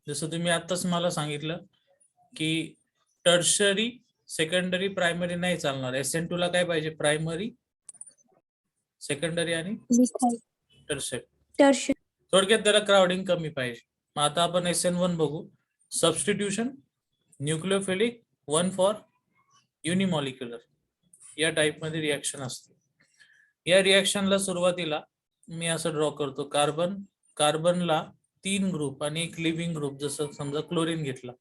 जसं तुम्ही आताच मला सांगितलं की टर्शरी, सेकंडरी, प्रायमरी नाही चालणार. SN2 ला काय पाहिजे? प्रायमरी, सेकंडरी आणि टर्शरी. थोडक्यात त्याला क्राउडिंग कमी पाहिजे. मग आता आपण SN1 बघू. सबस्टिट्यूशन, न्यूक्लिओफिलिक, 1 फॉर युनिमॉलिक्युलर, या टाइप मध्ये रिएक्शन असते. या रिएक्शनला सुरुवातीला मी असं ड्रॉ करतो. कार्बनला 3 ग्रुप आणि एक लिव्हिंग ग्रुप. जसं समजा क्लोरीन घेतला,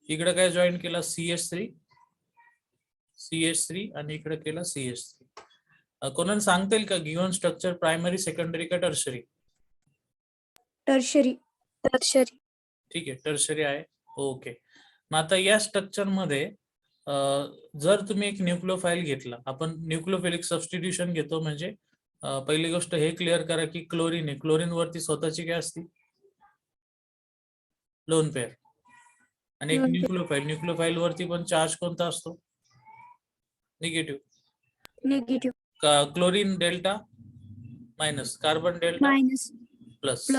इकडे काय जॉईन केला? CH3 आणि इकडे केला CH3. कोणाला सांगता येईल का गिव्हन स्ट्रक्चर प्रायमरी, सेकंडरी का टर्शरी? टर्शरी. ठीक आहे, टर्शरी आहे. ओके. मग आता या स्ट्रक्चर मध्ये जर तुम्ही एक न्यूक्लिओफाईल घेतला, आपण न्यूक्लिओफिलिक सबस्टिट्यूशन घेतो म्हणजे पहिली गोष्ट हे क्लिअर करा की क्लोरीन आहे. क्लोरीन वरती स्वतःची काय असते? Lone pair. आणि एक न्यूक्लिओफाईल वरती पण चार्ज कोणता असतो? Negative. Chlorine delta minus, carbon delta plus.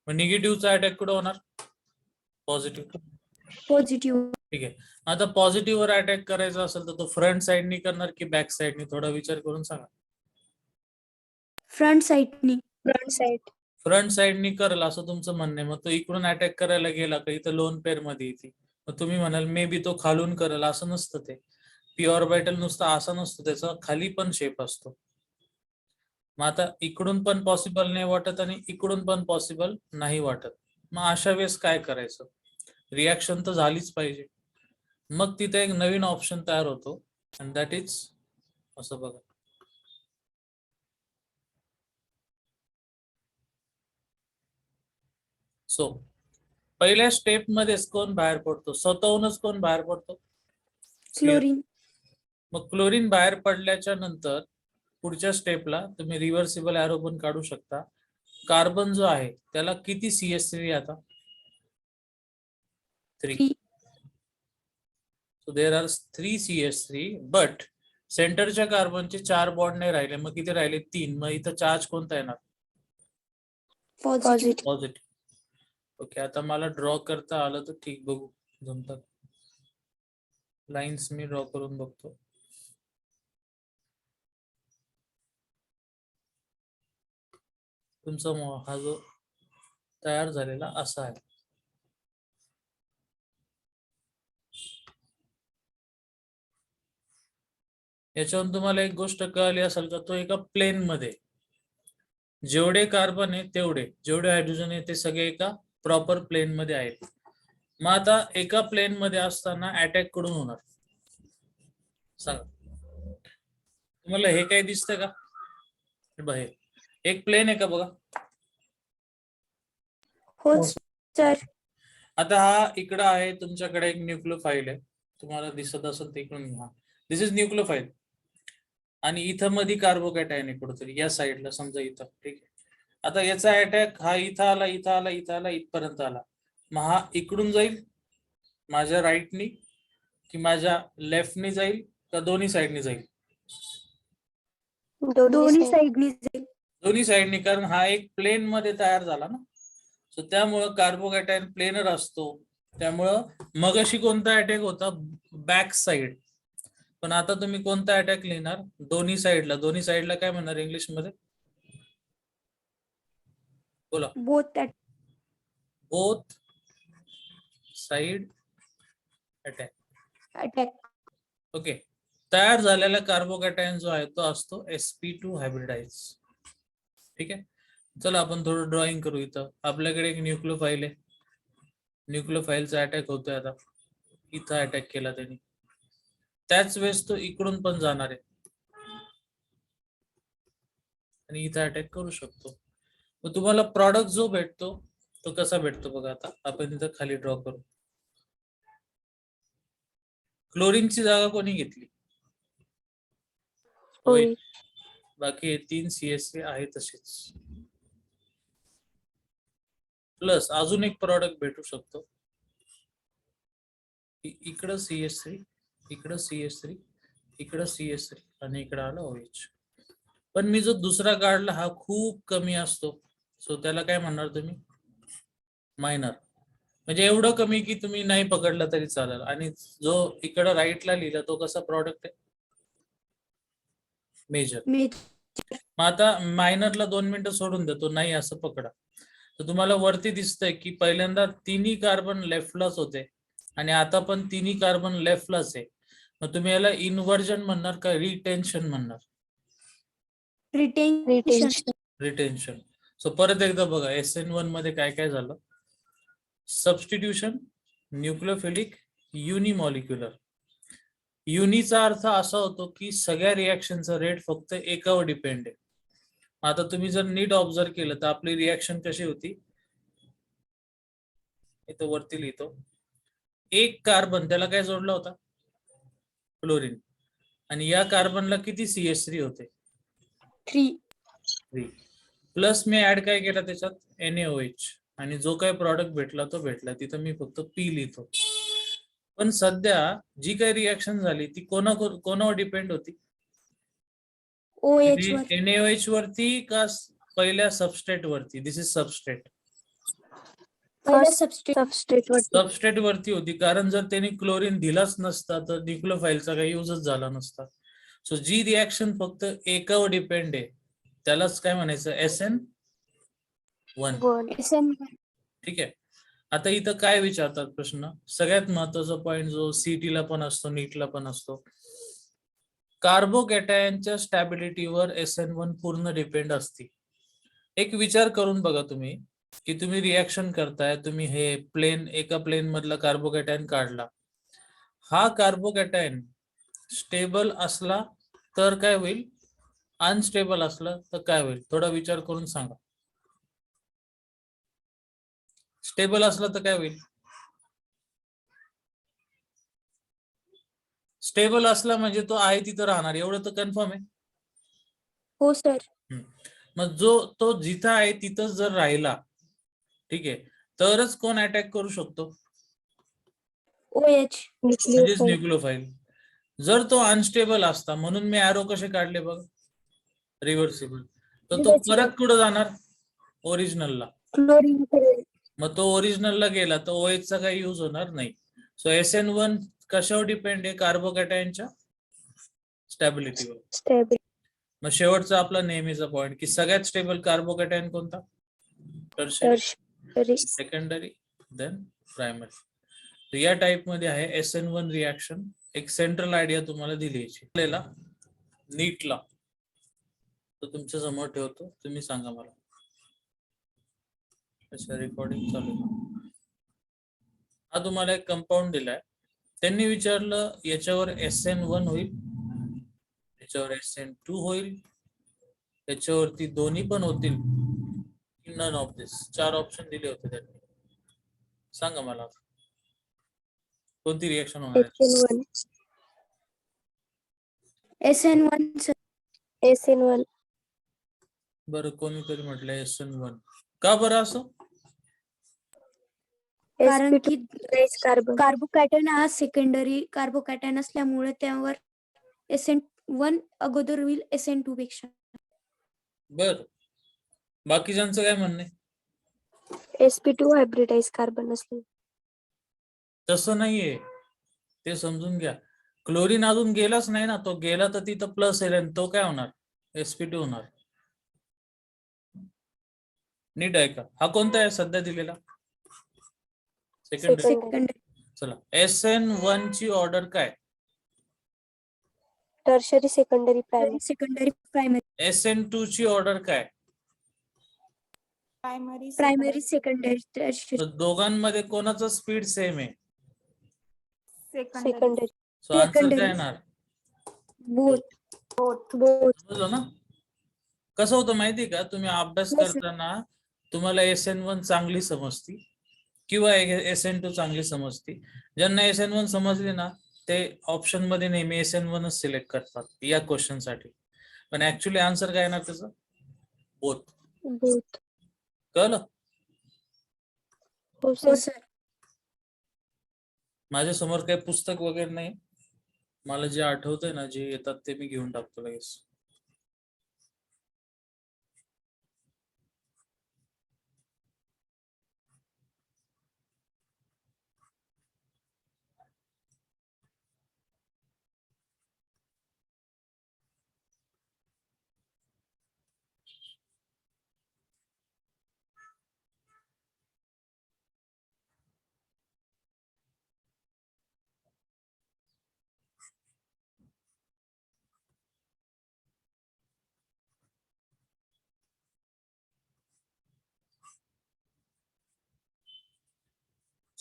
मग निगेटिव्हचा अटॅक कुठे होणार? पॉझिटिव्ह. ठीक आहे. आता पॉझिटिव्ह वर अटॅक करायचा असेल तर तो फ्रंट साइडनी करणार की बॅक साइडनी? थोडा विचार करून सांगा. फ्रंट साइडनी करेल असं तुमचं म्हणणं आहे. मग तो इकडून अटॅक करायला गेला का इथं लोन पेअर मध्ये येते. मग तुम्ही म्हणाल मे बी तो खालून करेल. असं नसतं. ते पी ऑर्बिटल नुसतं असं नसतं, त्याचा खाली पण शेप असतो. मग आता इकडून पण पॉसिबल नाही वाटत आणि इकडून पण पॉसिबल नाही वाटत. मग अशा वेळेस काय करायचं? रिॲक्शन तर झालीच पाहिजे. मग तिथे एक नवीन ऑप्शन तयार होतो अँड दॅट इज असं बघा. सो पहिल्या स्टेप मध्येच कोण बाहेर पडतो? स्वतःहूनच कोण बाहेर पडतो? क्लोरीन. मग क्लोरीन बाहेर पडल्याच्या नंतर पुढच्या स्टेपला तुम्ही रिव्हर्सिबल एरो पण काढू शकता. कार्बन जो आहे त्याला किती CH3 आता? 3. So there are 3 CH3 but सेंटरच्या कार्बनचे 4 बॉन्ड नाही राहिले. मग किती राहिले? 3. मग इथं चार्ज कोणता येणार? पॉझिटिव्ह. ओके. आता मला ड्रॉ करता आलं तर ठीक. बघू जमतात. लाईन्स मी ड्रॉ करून बघतो. तुमचा हा जो तयार झालेला असा आहे. याच्यावरून तुम्हाला एक गोष्ट कळली असेल का? तो एका प्लेन मध्ये जेवढे कार्बन आहे तेवढे, जेवढे हायड्रोजन आहे ते सगळे एका प्रॉपर प्लेन मध्ये आहेत. मग आता एका प्लेन मध्ये असताना अटॅक कडून होणार सांगा तुम्हाला? हे काय दिसतंय का? बाहेर एक प्लेन आहे का बघा? हो सर. आता हा इकडं आहे, तुमच्याकडे एक न्यूक्लिओफाईल आहे. तुम्हाला दिसत असेल ते इकडून घ्या. दिस इज न्यूक्लिओफाईल. आणि इथं मध्ये कार्बोकॅटायन आहे कुठेतरी या साईडला, समजा इथं. ठीक आहे. आता याचा अटॅक हा इथं आला, इथं आला, इथं आला, इथपर्यंत आला. मग हा इकडून जाईल माझ्या राईटनी की माझ्या लेफ्टनी जाईल का दोन्ही साईडनी जाईल? दोन्ही साइडनी जाईल. दोन्ही साईडनी, कारण हा एक प्लेन मध्ये तयार झाला ना. सो त्यामुळं कार्बोकॅटायन प्लेनर असतो. त्यामुळं मगाशी कोणता अटॅक होता? Back side. पण आता तुम्ही कोणता अटॅक लिहिणार? दोन्ही साइडला. दोन्ही साइडला काय म्हणणार इंग्लिश मध्ये? बोला. Both side attack. ओके. तयार झालेला कार्बोकॅटायन जो आहे तो असतो sp2 हायब्रिडाइज. ठीक आहे. चला आपण थोडं ड्रॉइंग करू. इथं आपल्याकडे एक न्यूक्लिओफाईल आहे. न्यूक्लिओफाईलचा अटॅक होतोय. आता इथं अटॅक केला त्यांनी, त्याच वेळेस तो इकडून पण जाणार आहे आणि इथं अटॅक करू शकतो. मग तुम्हाला प्रॉडक्ट जो भेटतो तो कसा भेटतो बघा. आता आपण इथं खाली ड्रॉ करू. क्लोरीनची जागा कोणी घेतली? बाकी हे 3 CH3 आहे तसेच. प्लस अजून एक प्रॉडक्ट भेटू शकतो. इकडं CH3, इकडं CH3, इकडं CH3 आणि इकडं आलं OH. पण मी जो दुसरा काढला हा खूप कमी असतो. सो त्याला काय म्हणणार तुम्ही? मायनर. म्हणजे एवढं कमी की तुम्ही नाही पकडला तरी चालेल. आणि जो इकडं राईटला लिहिला तो कसा प्रॉडक्ट आहे? मेजर. मेजर. मग आता मायनरला 2 मिनिटं सोडून देतो, नाही असं पकडा. तर तुम्हाला वरती दिसतंय की पहिल्यांदा तिन्ही कार्बन लेफ्टलाच होते आणि आता पण तिन्ही कार्बन लेफ्टलाच आहे. मग तुम्ही याला इन्व्हर्जन म्हणणार का रिटेन्शन म्हणणार? रिटेन्शन. रिटेन्शन. सो परत एकदा बघा, SN1 मध्ये काय काय झालं? Substitution, nucleophilic, युनिमॉलिक्युलर. युनीचा अर्थ असा होतो की सगळ्या रिॲक्शनचा रेट फक्त एकावर डिपेंड आहे. आता तुम्ही जर नीट ऑब्झर्व केलं तर आपली रिॲक्शन कशी होती? इथं वरती लिहितो, एक कार्बन त्याला काय जोडला होता? क्लोरीन. आणि या कार्बनला किती CH3 होते? 3. प्लस मी ऍड काय केला त्याच्यात? NaOH. आणि जो काय प्रॉडक्ट भेटला तो भेटला, तिथं मी फक्त P लिहितो. पण सध्या जी काही रिॲक्शन झाली ती कोणावर डिपेंड होती? OH वर. NaOH वरती का पहिल्या सबस्ट्रेट वरती? दिस इज सबस्ट्रेट. पहिला सबस्ट्रेट वर. सबस्ट्रेट वरती होती, कारण जर त्यांनी क्लोरीन दिलाच नसता तर न्यूक्लियोफाईलचा काही युजच झाला नसता. सो जी रिॲक्शन फक्त एकावर डिपेंड आहे त्यालाच काय म्हणायचं? SN1. SN1. ठीक आहे. आता इथं काय विचारतात प्रश्न? सगळ्यात महत्वाचा पॉइंट जो CT ला पण असतो, नीटला पण असतो, कार्बोकॅटायनच्या स्टॅबिलिटीवर SN1 पूर्ण डिपेंड असते. एक विचार करून बघा तुम्ही की तुम्ही रिॲक्शन करताय, तुम्ही हे एका प्लेन मधला कार्बोकॅटायन काढला. हा कार्बोकॅटायन स्टेबल असला तर काय होईल? अनस्टेबल असला तर काय होईल? थोडा विचार करून सांगा. स्टेबल असला तर काय होईल? स्टेबल असला म्हणजे तो आहे तिथं राहणार, एवढं तर कन्फर्म आहे. हो सर. मग तो जिथं आहे तिथंच जर राहिला, ठीक आहे, तरच कोण अटॅक करू शकतो? OH. म्हणजेच न्यूक्लियोफाईल. जर तो अनस्टेबल असता, म्हणून मी ॲरो कसे काढले बघ, रिव्हर्सिबल, तर तो परत कुठं जाणार? ओरिजिनलला. क्लोरीन. मग तो ओरिजिनलला गेला तर OH चा काही यूज होणार नाही. सो SN1 कशावर डिपेंड आहे? कार्बोकॅटायनच्या स्टॅबिलिटीवर. मग शेवटचा आपला नेहमीचा पॉइंट की सगळ्यात स्टेबल कार्बोकॅटायन कोणता? Tertiary, secondary, then primary. तर या टाइप मध्ये आहे SN1 रिॲक्शन. एक सेंट्रल आयडिया तुम्हाला दिली नीटला, तर तुमच्या समोर ठेवतो, तुम्ही सांगा मला. अच्छा, रेकॉर्डिंग चालू आहे. हा तुम्हाला एक कंपाऊंड दिलाय, त्यांनी विचारलं याच्यावर SN1 होईल, याच्यावर SN2 होईल, याच्यावरती दोन्ही पण होतील, नन ऑफ दिस. 4 ऑप्शन दिले होते त्यांनी. सांगा मला कोणती रिॲक्शन होणार आहे? SN1. बरं, कोणीतरी म्हटलं SN1. का बरं असं? कारण की कार्बोकॅटायन हा सेकंडरी कार्बोकॅटायन असल्यामुळे त्यावर SN1 अगोदर होईल SN2 पेक्षा. बर, बाकीच्यांचं काय म्हणणे? sp2 हायब्रिडाइज कार्बन असले. तसं नाहीये, ते समजून घ्या. क्लोरीन अजून गेलाच नाही ना, तो गेला तर तिथं प्लस येईल आणि तो काय होणार? sp2 होणार. नीट आहे का? हा कोणता आहे सध्या दिलेला? सेकंडरी. चला, SN1 ची ऑर्डर काय? Tertiary, secondary, primary. SN2 ची ऑर्डर काय? Primary, secondary, tertiary. तर दोघांमध्ये कोणाचा स्पीड सेम आहे? सेकंडरी. सो आन्सर काय येणार? बोथ. समजलं ना? कसं होतं माहिती का, तुम्ही अभ्यास करताना तुम्हाला SN1 चांगली समजती किंवा SN2 चांगली समजती. ज्यांना SN1 समजली ना ते ऑप्शन मध्ये नेहमी SN1 सिलेक्ट करतात या क्वेश्चन साठी. पण ऍक्च्युली आन्सर काय येणार त्याचं? बोथ. कळलं? हो सर. माझ्या समोर काही पुस्तक वगैरे नाही, मला जे आठवतंय ना, जे येतात ते मी घेऊन टाकतो लगेच.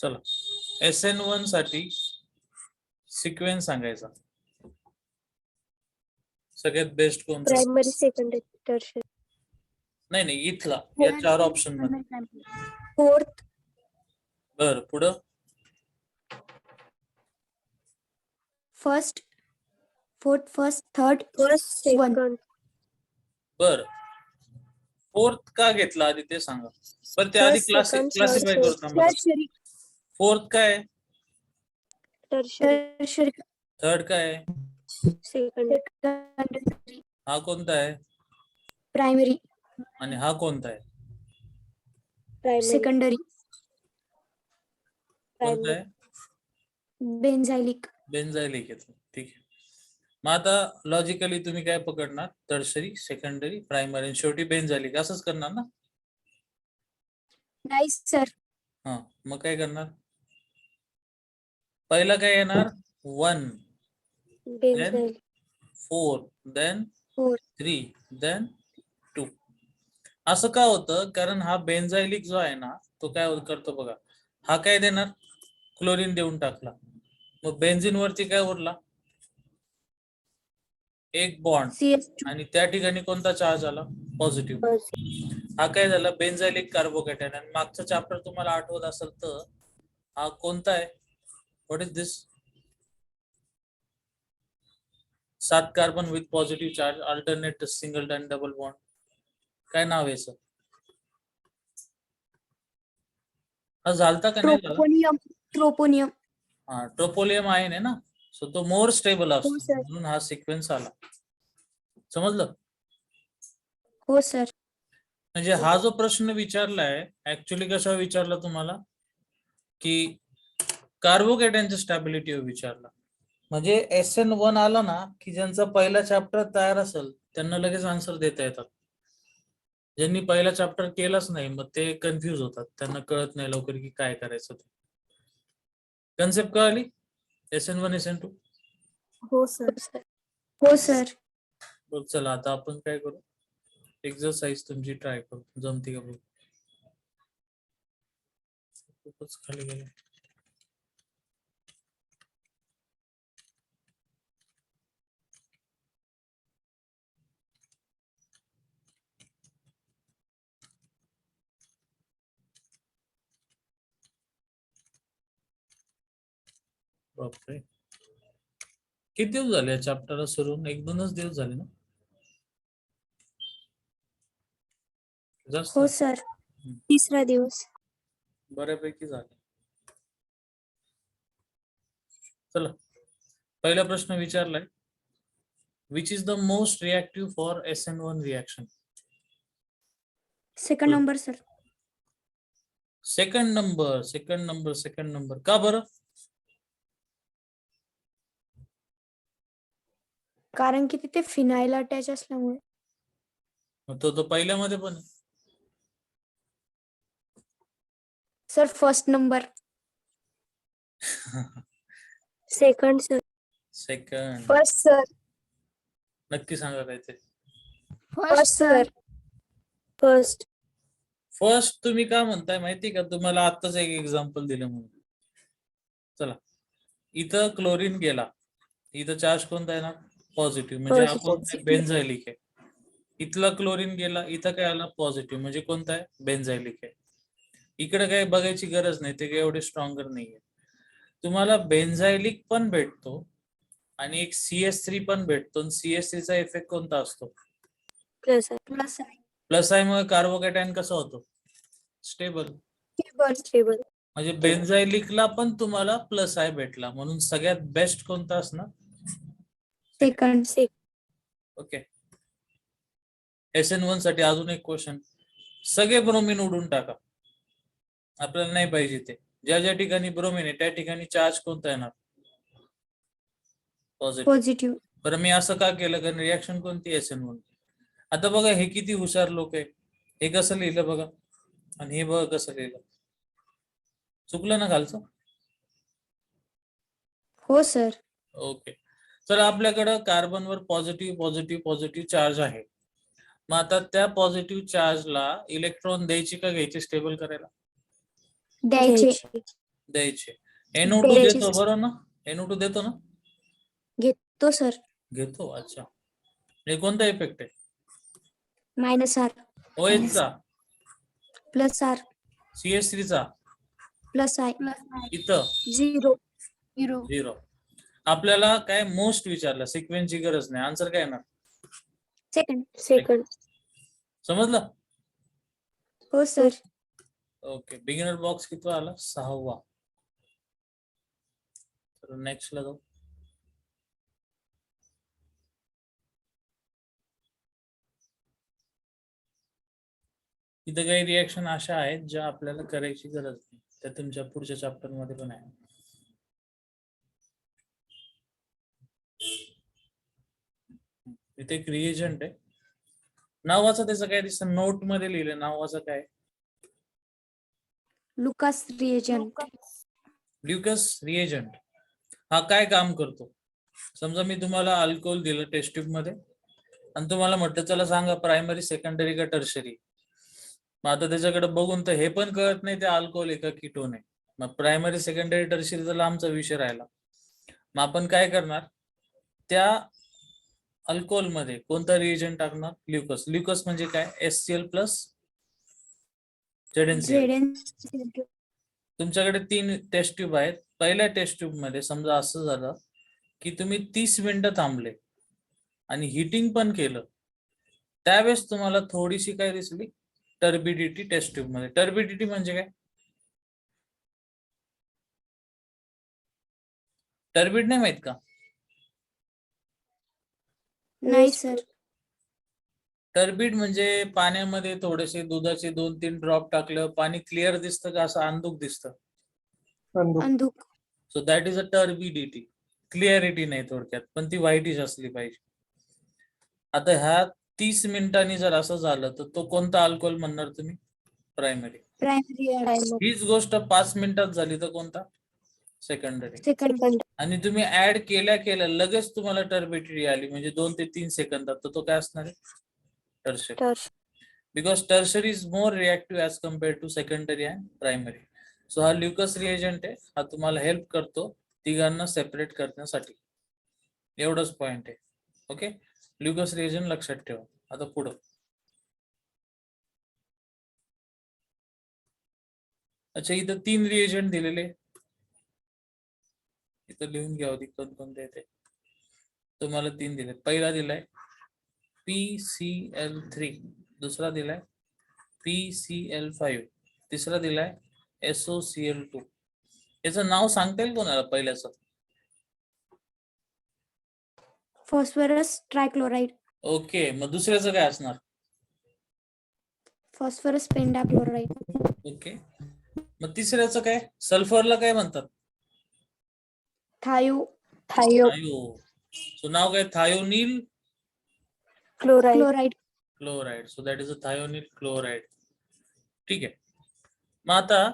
चला SN1 साठी सिक्वेन्स सांगायचा. सगळ्यात बेस्ट कोणता? Primary secondary tertiary. नाही नाही, इथला या 4 ऑप्शन मध्ये. फोर्थ बर पुढं. First third second. बर फोर्थ का घेतला आधी ते सांगा. पण ते आधी क्लासिफाय करतो. टर्शरी. फोर्थ काय आहे? टर्शरी. थर्ड काय आहे? सेकंडरी. हा कोणता आहे? प्रायमरी. आणि हा कोणता आहे? सेकंडरी. कोणता आहे? बेंझायलिक. बेंझायलिक येतो. ठीक आहे. मग आता लॉजिकली तुम्ही काय पकडणार? टर्शरी, सेकंडरी, प्रायमरी आणि शेवटी बेंझायलिक असंच करणार ना? नाही सर. हा मग काय करणार? पहिला काय येणार? 1 बेंझायलिक. 4 देन Four. 3 देन 2. असं का होतं? कारण हा बेंझायलिक जो आहे ना तो काय करतो बघा. हा काय देणार? क्लोरीन देऊन टाकला. मग बेन्झिन वरती काय उरला? एक बॉन्ड. CS2. आणि त्या ठिकाणी कोणता चार्ज आला? पॉझिटिव्ह. हा काय झाला? बेंझायलिक कार्बोकॅटायन. आणि मागचा चॅप्टर तुम्हाला आठवत असेल तर हा कोणता आहे? What is this? 7 carbon with positive charge, alternate single and double bond. काय नाव आहे सर? हा झालता का नाही झाला? ट्रोपोनियम. हा ट्रोपोलियम आयन आहे ना. सो तो मोर स्टेबल हो असतो सर. म्हणून हा सिक्वेन्स आला. समजलं? हो सर. म्हणजे हा जो प्रश्न विचारलाय ऍक्च्युली कसा विचारला तुम्हाला की कार्बोकॅटायनच्या स्टॅबिलिटी विचारला. म्हणजे SN1 आला ना की ज्यांचा पहिला चॅप्टर तयार असेल त्यांना लगेच आन्सर देता येतात. ज्यांनी पहिला चॅप्टर केलाच नाही मग ते कन्फ्युज होतात. त्यांना कळत नाही लवकर की काय करायचं ते. कन्सेप्ट कळाली? SN1 SN2. हो सर. हो सर. चला आता आपण काय करू? एक्सरसाइज तुमची ट्राय करू. जमती का बघू. खूपच खाली गेले. बापरे, किती दिवस झाले या चॅप्टरला सुरू? 1-2च दिवस झाले ना? जास्त हो सर. तिसरा दिवस. बऱ्यापैकी झाले. चला पहिला प्रश्न विचारलाय. Which is the most reactive for SN1 reaction? Second number sir. Second number का बरं? कारण की तिथे फिनाईल अटॅच असल्यामुळे. तो पहिल्यामध्ये पण आहे. Sir first number. Second sir. Second. First sir. नक्की सांगा काय ते. First sir. फर्स्ट. फर्स्ट तुम्ही का म्हणताय माहिती का? तुम्हाला आत्ताच एक एक्झाम्पल दिलं म्हणून. चला इथं क्लोरीन गेला, इथं चार्ज कोणता आहे ना? पॉझिटिव्ह. म्हणजे हा कोणता आहे? बेंझायलिक आहे. इथला क्लोरीन गेला, इथं काय आला? पॉझिटिव्ह. म्हणजे कोणता आहे? बेंझायलिक आहे. इकडे काही बघायची गरज नाही, ते काही एवढे स्ट्रॉंगर नाहीये. तुम्हाला बेंझायलिक पण भेटतो आणि एक CS3 पण भेटतो. CS3 चा इफेक्ट कोणता असतो? प्लस. प्लस आहे. मग कार्बोकॅटायन कसा होतो? स्टेबल. स्टेबल. म्हणजे बेंझायलिकला पण तुम्हाला प्लस आय भेटला. म्हणून सगळ्यात बेस्ट कोणता असणार? सेकंड. ओके. SN1 साठी अजून एक क्वेश्चन. सगळे ब्रोमीन उडून टाका, आपल्याला नाही पाहिजे ते. ज्या ज्या ठिकाणी ब्रोमीन आहे त्या ठिकाणी चार्ज कोणता येणार? पॉझिटिव्ह. बरं मी असं का केलं? कारण रिएक्शन कोणती? SN1. आता बघा हे किती हुशार लोक आहे. हे कसं लिहिलं बघा आणि हे बघा कसं लिहिलं. चुकलं ना खालचं? हो सर. ओके. तर आपल्याकडं कार्बनवर पॉझिटिव्ह चार्ज आहे. मग आता त्या पॉझिटिव्ह चार्जला इलेक्ट्रॉन द्यायची का घ्यायची स्टेबल करायला? द्यायचे. द्यायचे. NO2 द्यायचे. देतो बरोबर ना? NO2 देतो ना? घेतो सर. घेतो. अच्छा, हे कोणता इफेक्ट आहे? -R OH चा, +R CH3 चा, +I इथं 0 0. आपल्याला काय मोस्ट विचारलं, सिक्वेन्सची गरज नाही. आन्सर काय येणार? सेकंड. समजलं? हो सर. ओके. बिगिनर बॉक्स किती आला? 6वा. तर नेक्स्ट ला जाऊ. इथं काही रिएक्शन अशा आहेत ज्या आपल्याला करायची गरज नाही, त्या तुमच्या पुढच्या चॅप्टर मध्ये पण आहे. इथे एक रिएजंट आहे, नावाचं त्याचं काय दिसतं नोट मध्ये लिहिलं, नावाचं काय? Lucas reagent. Lucas reagent. हा काय काम करतो? समजा मी तुम्हाला अल्कोहोल दिलं टेस्ट ट्यूब मध्ये आणि तुम्हाला म्हटलं चला सांगा प्रायमरी, सेकंडरी का टर्शरी. मग आता त्याच्याकडे बघून तर हे पण कळत नाही ते अल्कोहोल आहे का कीटोन आहे. मग प्रायमरी, सेकंडरी, टर्शरीचा लांबचा विषय राहिला. मग आपण काय करणार, त्या अल्कोहोल मध्ये कोणता रिएजंट टाकणार? ल्युकस. ल्युकस म्हणजे काय? HCl plus ZnCl. तुमच्याकडे 3 टेस्ट ट्यूब आहेत. पहिल्या टेस्ट ट्यूब मध्ये समजा असं झालं की तुम्ही 30 मिनिटं थांबले आणि हिटिंग पण केलं, त्यावेळेस तुम्हाला थोडीशी काय दिसली? टर्बिडिटी टेस्ट ट्यूब मध्ये. टर्बिडिटी म्हणजे काय? टर्बिड नाही माहित का? नाही सर. टर्बिड म्हणजे पाण्यामध्ये थोडेसे दुधाचे 2-3 ड्रॉप टाकलं, पाणी क्लिअर दिसतं का असं अंधुक दिसतं? अंधुक. So that is a turbidity. Clarity नाही थोडक्यात, पण ती व्हाईटिश असली पाहिजे. आता ह्या 30 मिनिटांनी जर असं झालं तर तो कोणता अल्कोहोल म्हणणार तुम्ही? प्रायमरी. हीच गोष्ट 5 मिनिटात झाली तर कोणता? सेकंडरी. सेकंड. आणि तुम्ही ऍड केल्या लगेच तुम्हाला टर्बिडिटी आली म्हणजे 2 ते 3 सेकंदात, तर तो काय असणार आहे? Tertiary. Because tertiary is more reactive as compared to secondary and primary. So हा ल्युकस रिएजंट आहे, हा तुम्हाला हेल्प करतो तिघांना सेपरेट करण्यासाठी. एवढंच पॉइंट आहे. ओके, ल्युकस रिएजंट लक्षात ठेवा. आता पुढं. अच्छा, इथं 3 रिएजंट दिलेले, इथं लिहून घ्या होती कोणकोणते येते. तुम्हाला 3 दिले. पहिला दिलाय PCl3, दुसरा दिलाय PCl5, तिसरा दिलाय SOCl2. याचं नाव सांगता येईल कोणाला पहिल्याचं? Phosphorus trichloride. ओके, मग दुसऱ्याचं काय असणार? Phosphorus pentachloride. ओके, मग तिसऱ्याचं काय? सल्फरला काय म्हणतात? थायो. सो नाव काय? Thionyl chloride. Chloride. So that is a thionyl chloride. ठीक आहे. मग आता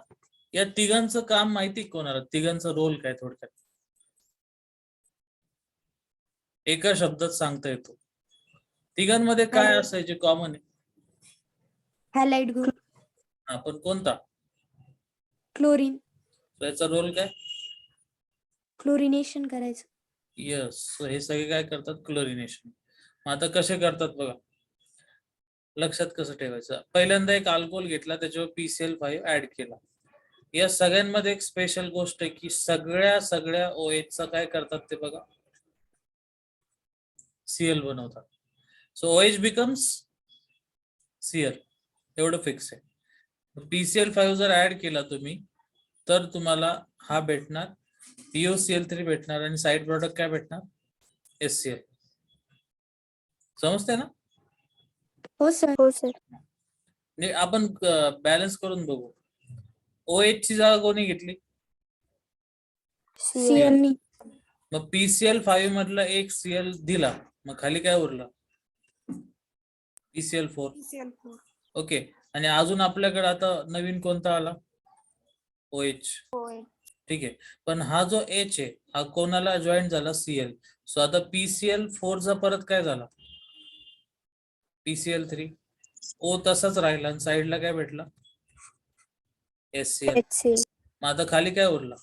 या तिघांचं काम माहिती कोणाला? तिघांचा रोल काय थोडक्यात एका शब्दात सांगता येतो? तिघांमध्ये काय असायचे कॉमन आहे? Halide group. आपण कोणता? क्लोरीन. याचा रोल काय? क्लोरिनेशन करायचं. यस, हे सगळे काय करतात? क्लोरिनेशन. मग आता कसे करतात बघा, लक्षात कसं ठेवायचं. पहिल्यांदा एक अल्कोहोल घेतला, त्याच्यावर PCl5 ऍड केला. या सगळ्यांमध्ये एक स्पेशल गोष्ट आहे की सगळ्या OH चा काय करतात ते बघा, Cl बनवतात. सो OH बिकम्स Cl, एवढं फिक्स आहे. PCl5 जर ऍड केला तुम्ही तर तुम्हाला हा भेटणार, POCl3 भेटणार आणि साइड प्रोडक्ट काय भेटणार? HCl. समजते ना? हो सर. आपण बॅलन्स करून बघू. OH ची जागा कोणी घेतली? Cl. मग PCl5 मधला एक Cl दिला, मग खाली काय उरलं? PCl4. ओके, आणि अजून आपल्याकडे आता नवीन कोणता आला? OH. ठीक आहे, पण हा जो H आहे हा कोणाला जॉईंट झाला? Cl. सो आता PCl4 चा परत काय झाला? PCl3. O तसाच राहिला आणि साईडला काय भेटला? HCl. मग आता खाली काय उरला?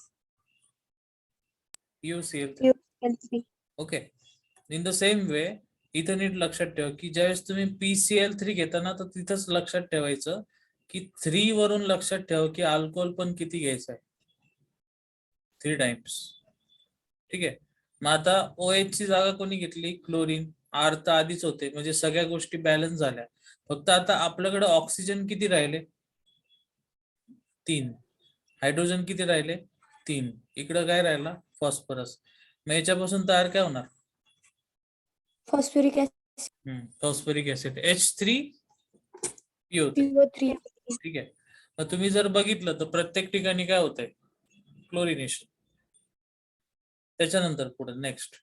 PuCl3. PuCl3. Okay. In the same way इथं नीट लक्षात ठेवा की ज्यावेळेस तुम्ही PCl3 घेता ना, तर तिथंच लक्षात ठेवायचं की 3 वरून लक्षात ठेवा की अल्कोहोल पण किती घ्यायचं आहे, 3 टाइम्स. ठीक आहे. मग आता OH ची जागा कोणी घेतली? क्लोरीन. R तर आधीच होते, म्हणजे सगळ्या गोष्टी बॅलन्स झाल्या. फक्त आता आपल्याकडे ऑक्सिजन किती राहिले? 3. हायड्रोजन किती राहिले? 3. इकडं काय राहिला? फॉस्फरस. मग याच्यापासून तयार काय होणार? Phosphoric acid. Phosphoric acid H3PO3. PO3. ठीक आहे. मग तुम्ही जर बघितलं तर प्रत्येक ठिकाणी काय होतंय? क्लोरिनेशन. त्याच्यानंतर पुढे नेक्स्ट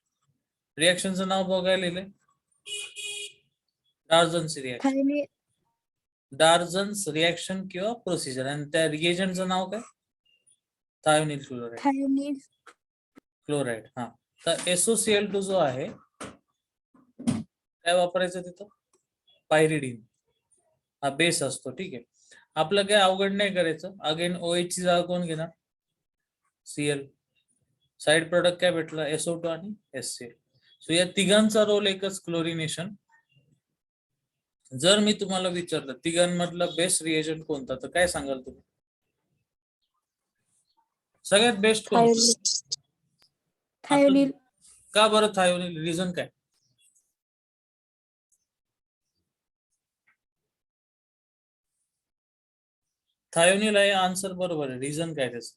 रिएक्शनचं नाव बघायला लिहिलंय डार्झन्स रिएक्शन. थायने डार्झन्स रिएक्शन किंवा प्रोसिजर. आणि त्या रिएजंटचं नाव काय? Thionyl chloride. Thionyl chloride. हा. तर SOCl2 जो आहे काय वापरायचं तिथं? पायरिडीन. हा बेस असतो. ठीक आहे. आपलं काय अवघड नाही करायचं. अगेन OH ची जागा कोण घेणार? Cl. साइड प्रोडक्ट काय भेटला? SO2 आणि HCl. सो या तिघांचा रोल एकच, क्लोरिनेशन. जर मी तुम्हाला विचारलं तिघांमधला बेस्ट रिएजंट कोणता, तर काय सांगाल तुम्ही? सगळ्यात बेस्ट कोणता? थायोनिल. का बरं थायोनिल? रिझन काय? थायोनिल आहे आन्सर, बरोबर आहे. रिझन काय त्याचं?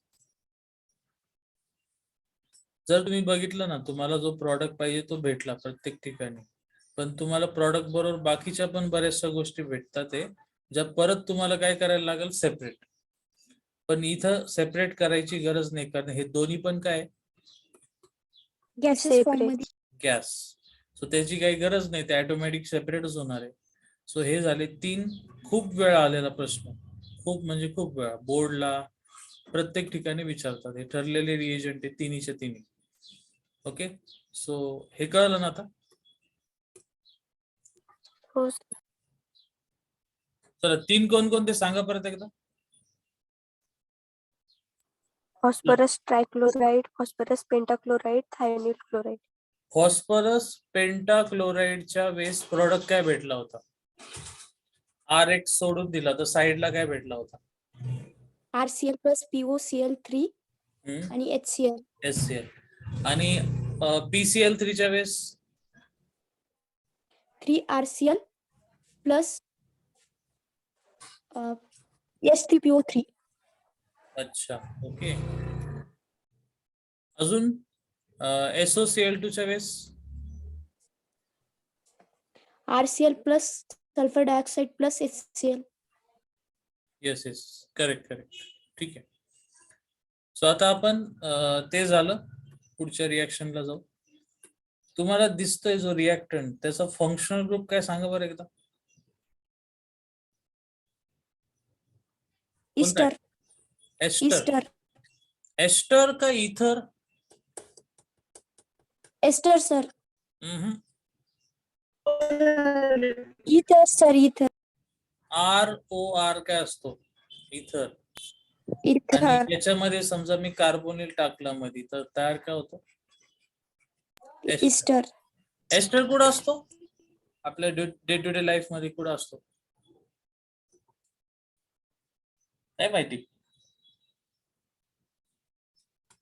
जर तुम्ही बघितलं ना, तुम्हाला जो प्रॉडक्ट पाहिजे तो भेटला प्रत्येक ठिकाणी, पण तुम्हाला प्रॉडक्ट बरोबर बाकीच्या पण बऱ्याचशा गोष्टी भेटतात आहे, ज्या परत तुम्हाला काय करायला लागेल? सेपरेट. पण इथं सेपरेट करायची गरज नाही, कारण हे दोन्ही पण काय? गॅसेस फॉर्म मध्ये. गॅस. सो त्याची काही गरज नाही, ते ऑटोमॅटिक सेपरेटच होणार आहे. सो हे झाले 3 खूप वेळा आलेला प्रश्न. खूप म्हणजे खूप वेळा बोर्डला प्रत्येक ठिकाणी विचारतात. हे ठरलेले रिएजंट आहे तिन्हीच्या तिन्ही. ओके. सो हे कळलं ना आता? हो. चला 3 कोणकोणते सांगा परत एकदा. Phosphorus trichloride, phosphorus pentachloride, thionyl chloride. Phosphorus पेंटाक्लोराइडच्या वेळेस प्रॉडक्ट काय भेटला होता? RX सोडून दिला तर साइडला काय भेटला होता? RCl प्लस POCl3 आणि HCl. HCl. आणि PCl3 च्या वेळेस 3RCl प्लस H3PO3. अच्छा. ओके. अजून SOCl2 च्या वेळेस RCl plus sulphur dioxide plus HCl. Yes yes, correct correct. ठीक आहे. सो आता आपण ते झालं, पुढच्या रिएक्शनला जाऊ. तुम्हाला दिसतोय जो रिएक्टंट, त्याचा फंक्शनल ग्रुप काय सांगा बरं एकदा. ईस्टर. एस्टर. एस्टर का ether? Ester sir. Ether sir. Ether. ROR काय असतो? इथर. इथर. आणि याच्यामध्ये समजा मी कार्बोनिल टाकलं मध्ये, तर तयार काय होतं? ईस्टर. एस्टर कुठं असतो? आपल्या डे टू डे लाईफ मध्ये कुठं असतो? काय माहिती?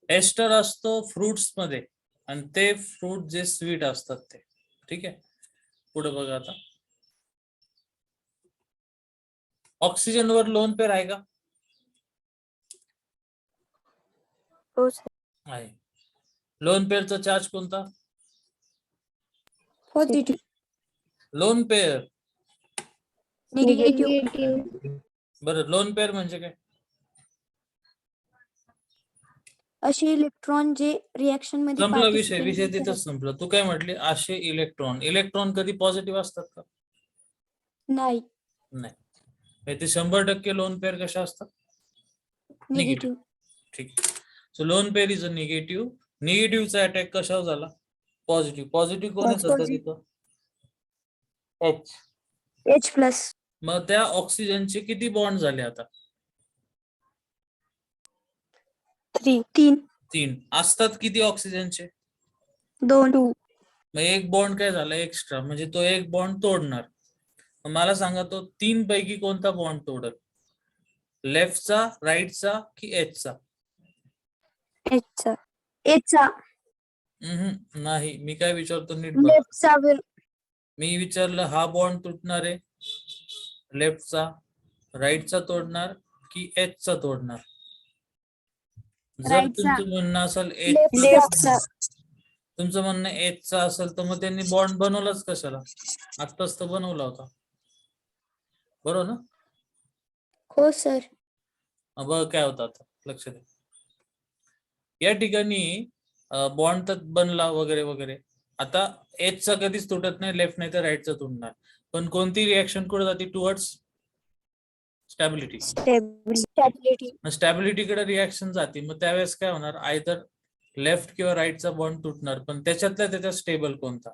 एस्टर असतो फ्रुट्स मध्ये, आणि ते फ्रूट जे स्वीट असतात ते. ठीक आहे. पुढे बघा आता. ऑक्सिजन वर लोन पेअर आहे का? हो सर. आहे. लोन पेअरचा चार्ज कोणता? पॉझिटिव्ह. Lone pair. निगेटिव्ह. बरं, लोन पेअर म्हणजे काय? असे इलेक्ट्रॉन जे रिएक्शन मध्ये संपला विषय. विषय तिथंच संपला. तू काय म्हटली? असे इलेक्ट्रॉन. इलेक्ट्रॉन कधी पॉझिटिव्ह असतात का? नाही. नाही. ते 100% लोन पेअर कशा असतात? निगेटिव्ह. ठीक. So lone pair is a negative. निगेटिव्हचा अटॅक कशावर झाला? पॉझिटिव्ह. पॉझिटिव्ह कोण आहे सध्या तिथं? H plus. मग त्या ऑक्सिजनचे किती बॉन्ड झाले आता? तीन. 3 असतात किती ऑक्सिजनचे? 2. मग एक बॉन्ड काय झाला एक्स्ट्रा, म्हणजे तो एक बॉन्ड तोडणार. मग मला सांगा तो 3 पैकी कोणता बॉन्ड तोडल? लेफ्टचा, राईटचा की एचचा? एचचा. नाही, मी काय विचारतो नीट बघा. लेफ्टचा. मी विचारलं हा बॉन्ड तुटणार आहे लेफ्टचा, राईटचा तोडणार की एचचा तोडणार? जर राईटचा. तुमचं म्हणणं असेल लेफ्टचा. तुमचं म्हणणं एचचा असेल तर मग त्यांनी बॉन्ड बनवलाच कशाला? आत्ताच तर बनवला होता, बरोबर ना? हो सर. बघ काय होतं आता, लक्ष द्या. या ठिकाणी बॉन्ड तर बनला वगैरे वगैरे. आता एचचा कधीच तुटत नाही, लेफ्ट नाही तर राईटचा तुटणार. पण कोणती रिएक्शन कुठे जाते? Towards stability. स्टॅबिलिटीकडे रिएक्शन जाते. मग त्यावेळेस काय होणार? आयदर लेफ्ट किंवा राईटचा बॉन्ड तुटणार, पण त्याच्यातल्या त्याच्यात स्टेबल कोणता?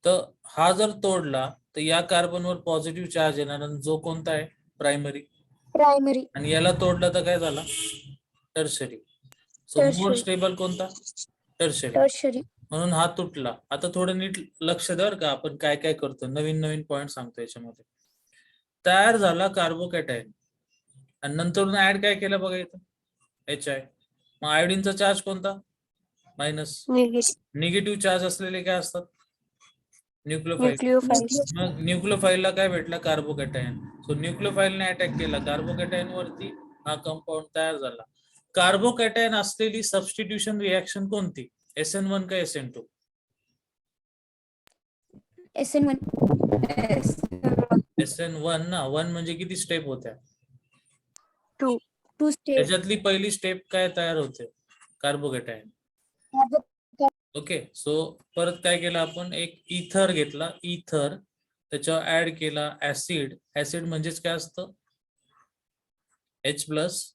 तर हा जर तोडला तर या कार्बनवर पॉझिटिव्ह चार्ज येणार, आणि जो कोणता आहे? प्रायमरी. आणि याला तोडला तर काय झाला? टर्शरी. सो मोर स्टेबल कोणता? टर्शरी. म्हणून हा तुटला. आता थोडं नीट लक्ष द्या का, आपण काय काय करतो, नवीन नवीन पॉइंट सांगतो याच्यामध्ये. तयार झाला कार्बोकॅटायन, आणि नंतर ऍड काय केलं बघा इथं? HI. मग आयोडीनचा चार्ज कोणता? मायनस. निगेटिव्ह चार्ज असलेले काय असतात? न्यूक्लियोफाइल. मग न्यूक्लियोफाइलला काय भेटला? कार्बोकॅटायन. सो न्यूक्लियोफाइलने अटॅक केला कार्बोकॅटायन वरती, हा कंपाऊंड तयार झाला. कार्बोकॅटायन असलेली सबस्टिट्यूशन रिएक्शन कोणती? SN1 का SN2? SN1 ना. 1 म्हणजे किती स्टेप होत्या? 2 स्टेप. त्याच्यातली पहिली स्टेप काय तयार होते? कार्बोकॅटायन. ओके. सो परत काय केलं आपण? एक इथर घेतला, इथर, त्याच्यावर ऍड केला ऍसिड. ऍसिड म्हणजेच काय असतं? H plus.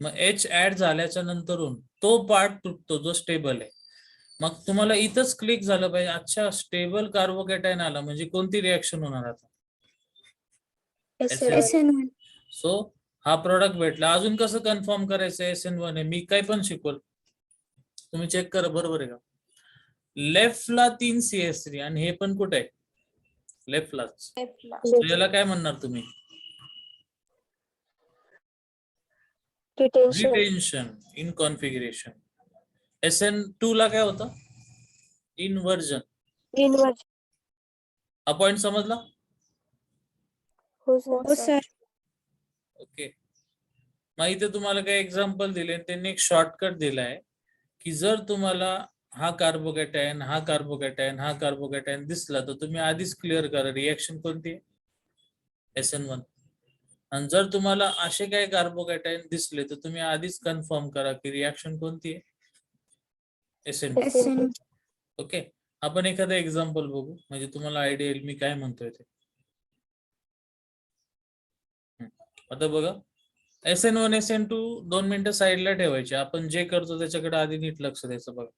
मग H ऍड झाल्याच्या नंतरून तो पार्ट तुटतो जो स्टेबल आहे. मग तुम्हाला इथंच क्लिक झालं पाहिजे, अच्छा स्टेबल कार्बोकॅटायन आला म्हणजे कोणती रिएक्शन होणार आता? SN1. सो हा प्रोडक्ट भेटला. अजून कसं कन्फर्म करायचं SN1 आहे? मी काय पण शिकवल, तुम्ही चेक करा, बरोबर आहे का? लेफ्टला 3 CH3 आणि हे पण कुठे आहे? लेफ्टलाच. याला काय म्हणणार तुम्ही? Retention in configuration. SN2 ला काय होतं? इन्व्हर्जन. हा पॉइंट समजला? हो सर. ओके. मग इथे तुम्हाला काय एक्झाम्पल दिले, त्यांनी एक शॉर्टकट दिलाय की जर तुम्हाला हा कार्बोकॅटायन, हा कार्बोकॅटायन, हा कार्बोकॅटायन दिसला तर तुम्ही आधीच क्लिअर करा रिएक्शन कोणती आहे? SN1. आणि जर तुम्हाला असे काही कार्बोकॅटायन दिसले तर तुम्ही आधीच कन्फर्म करा की रिएक्शन कोणती आहे? SN2. ओके. आपण एखादं एक्झाम्पल बघू म्हणजे तुम्हाला आयडिया येईल मी काय म्हणतोय ते. आता बघा, SN1 SN2 2 मिनिटं साईडला ठेवायचे. आपण जे करतो त्याच्याकडे आधी नीट लक्ष द्यायचं. बघा,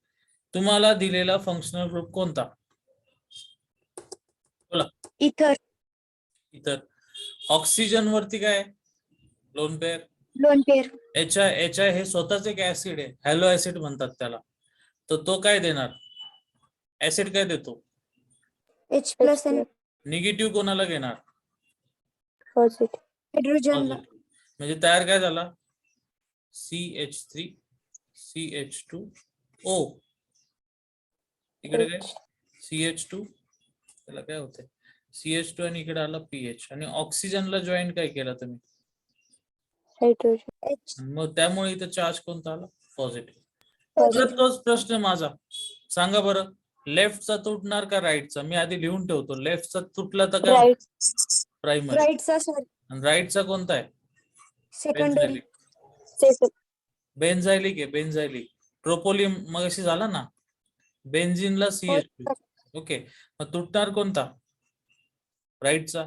तुम्हाला दिलेला फंक्शनल ग्रुप कोणता? बोला. इथर. ऑक्सिजन वरती काय? Lone pair. HI हे स्वतःच एक ऍसिड आहे, हॅलो ऍसिड म्हणतात त्याला. तर तो काय देणार? ऍसिड काय देतो? H+. निगेटिव्ह कोणाला घेणार? हायड्रोजन. म्हणजे तयार काय झाला? CH3 CH2O. इकडे काय? CH2, त्याला काय होतंय? CH2 आणि इकडे आला PH. आणि ऑक्सिजनला जॉईन काय केला तुम्ही? हायड्रोजन. मग त्यामुळे इथं चार्ज कोणता आला? पॉझिटिव्ह. तोच प्रश्न माझा. सांगा बरं, लेफ्टचा तुटणार का राईटचा? मी आधी लिहून ठेवतो. लेफ्टचा तुटला तर काय? प्रायमरी. राईटचा सर. आणि राईटचा कोणता आहे? सेकंडरी. बेन्झायलिक आहे, बेन्झायलिक. ट्रोपोलियम मगाशी झाला ना. बेन्झिनला CH2. ओके. मग तुटणार कोणता? राईटचा.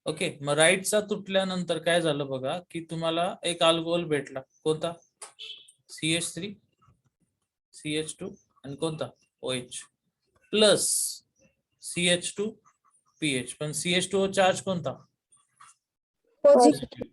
ओके. मग राईटचा तुटल्यानंतर काय झालं बघा की तुम्हाला एक अल्कोहोल भेटला. कोणता? CH3 CH2 आणि कोणता? OH plus CH2 PH. पण CH2O चार्ज कोणता? पॉझिटिव्ह.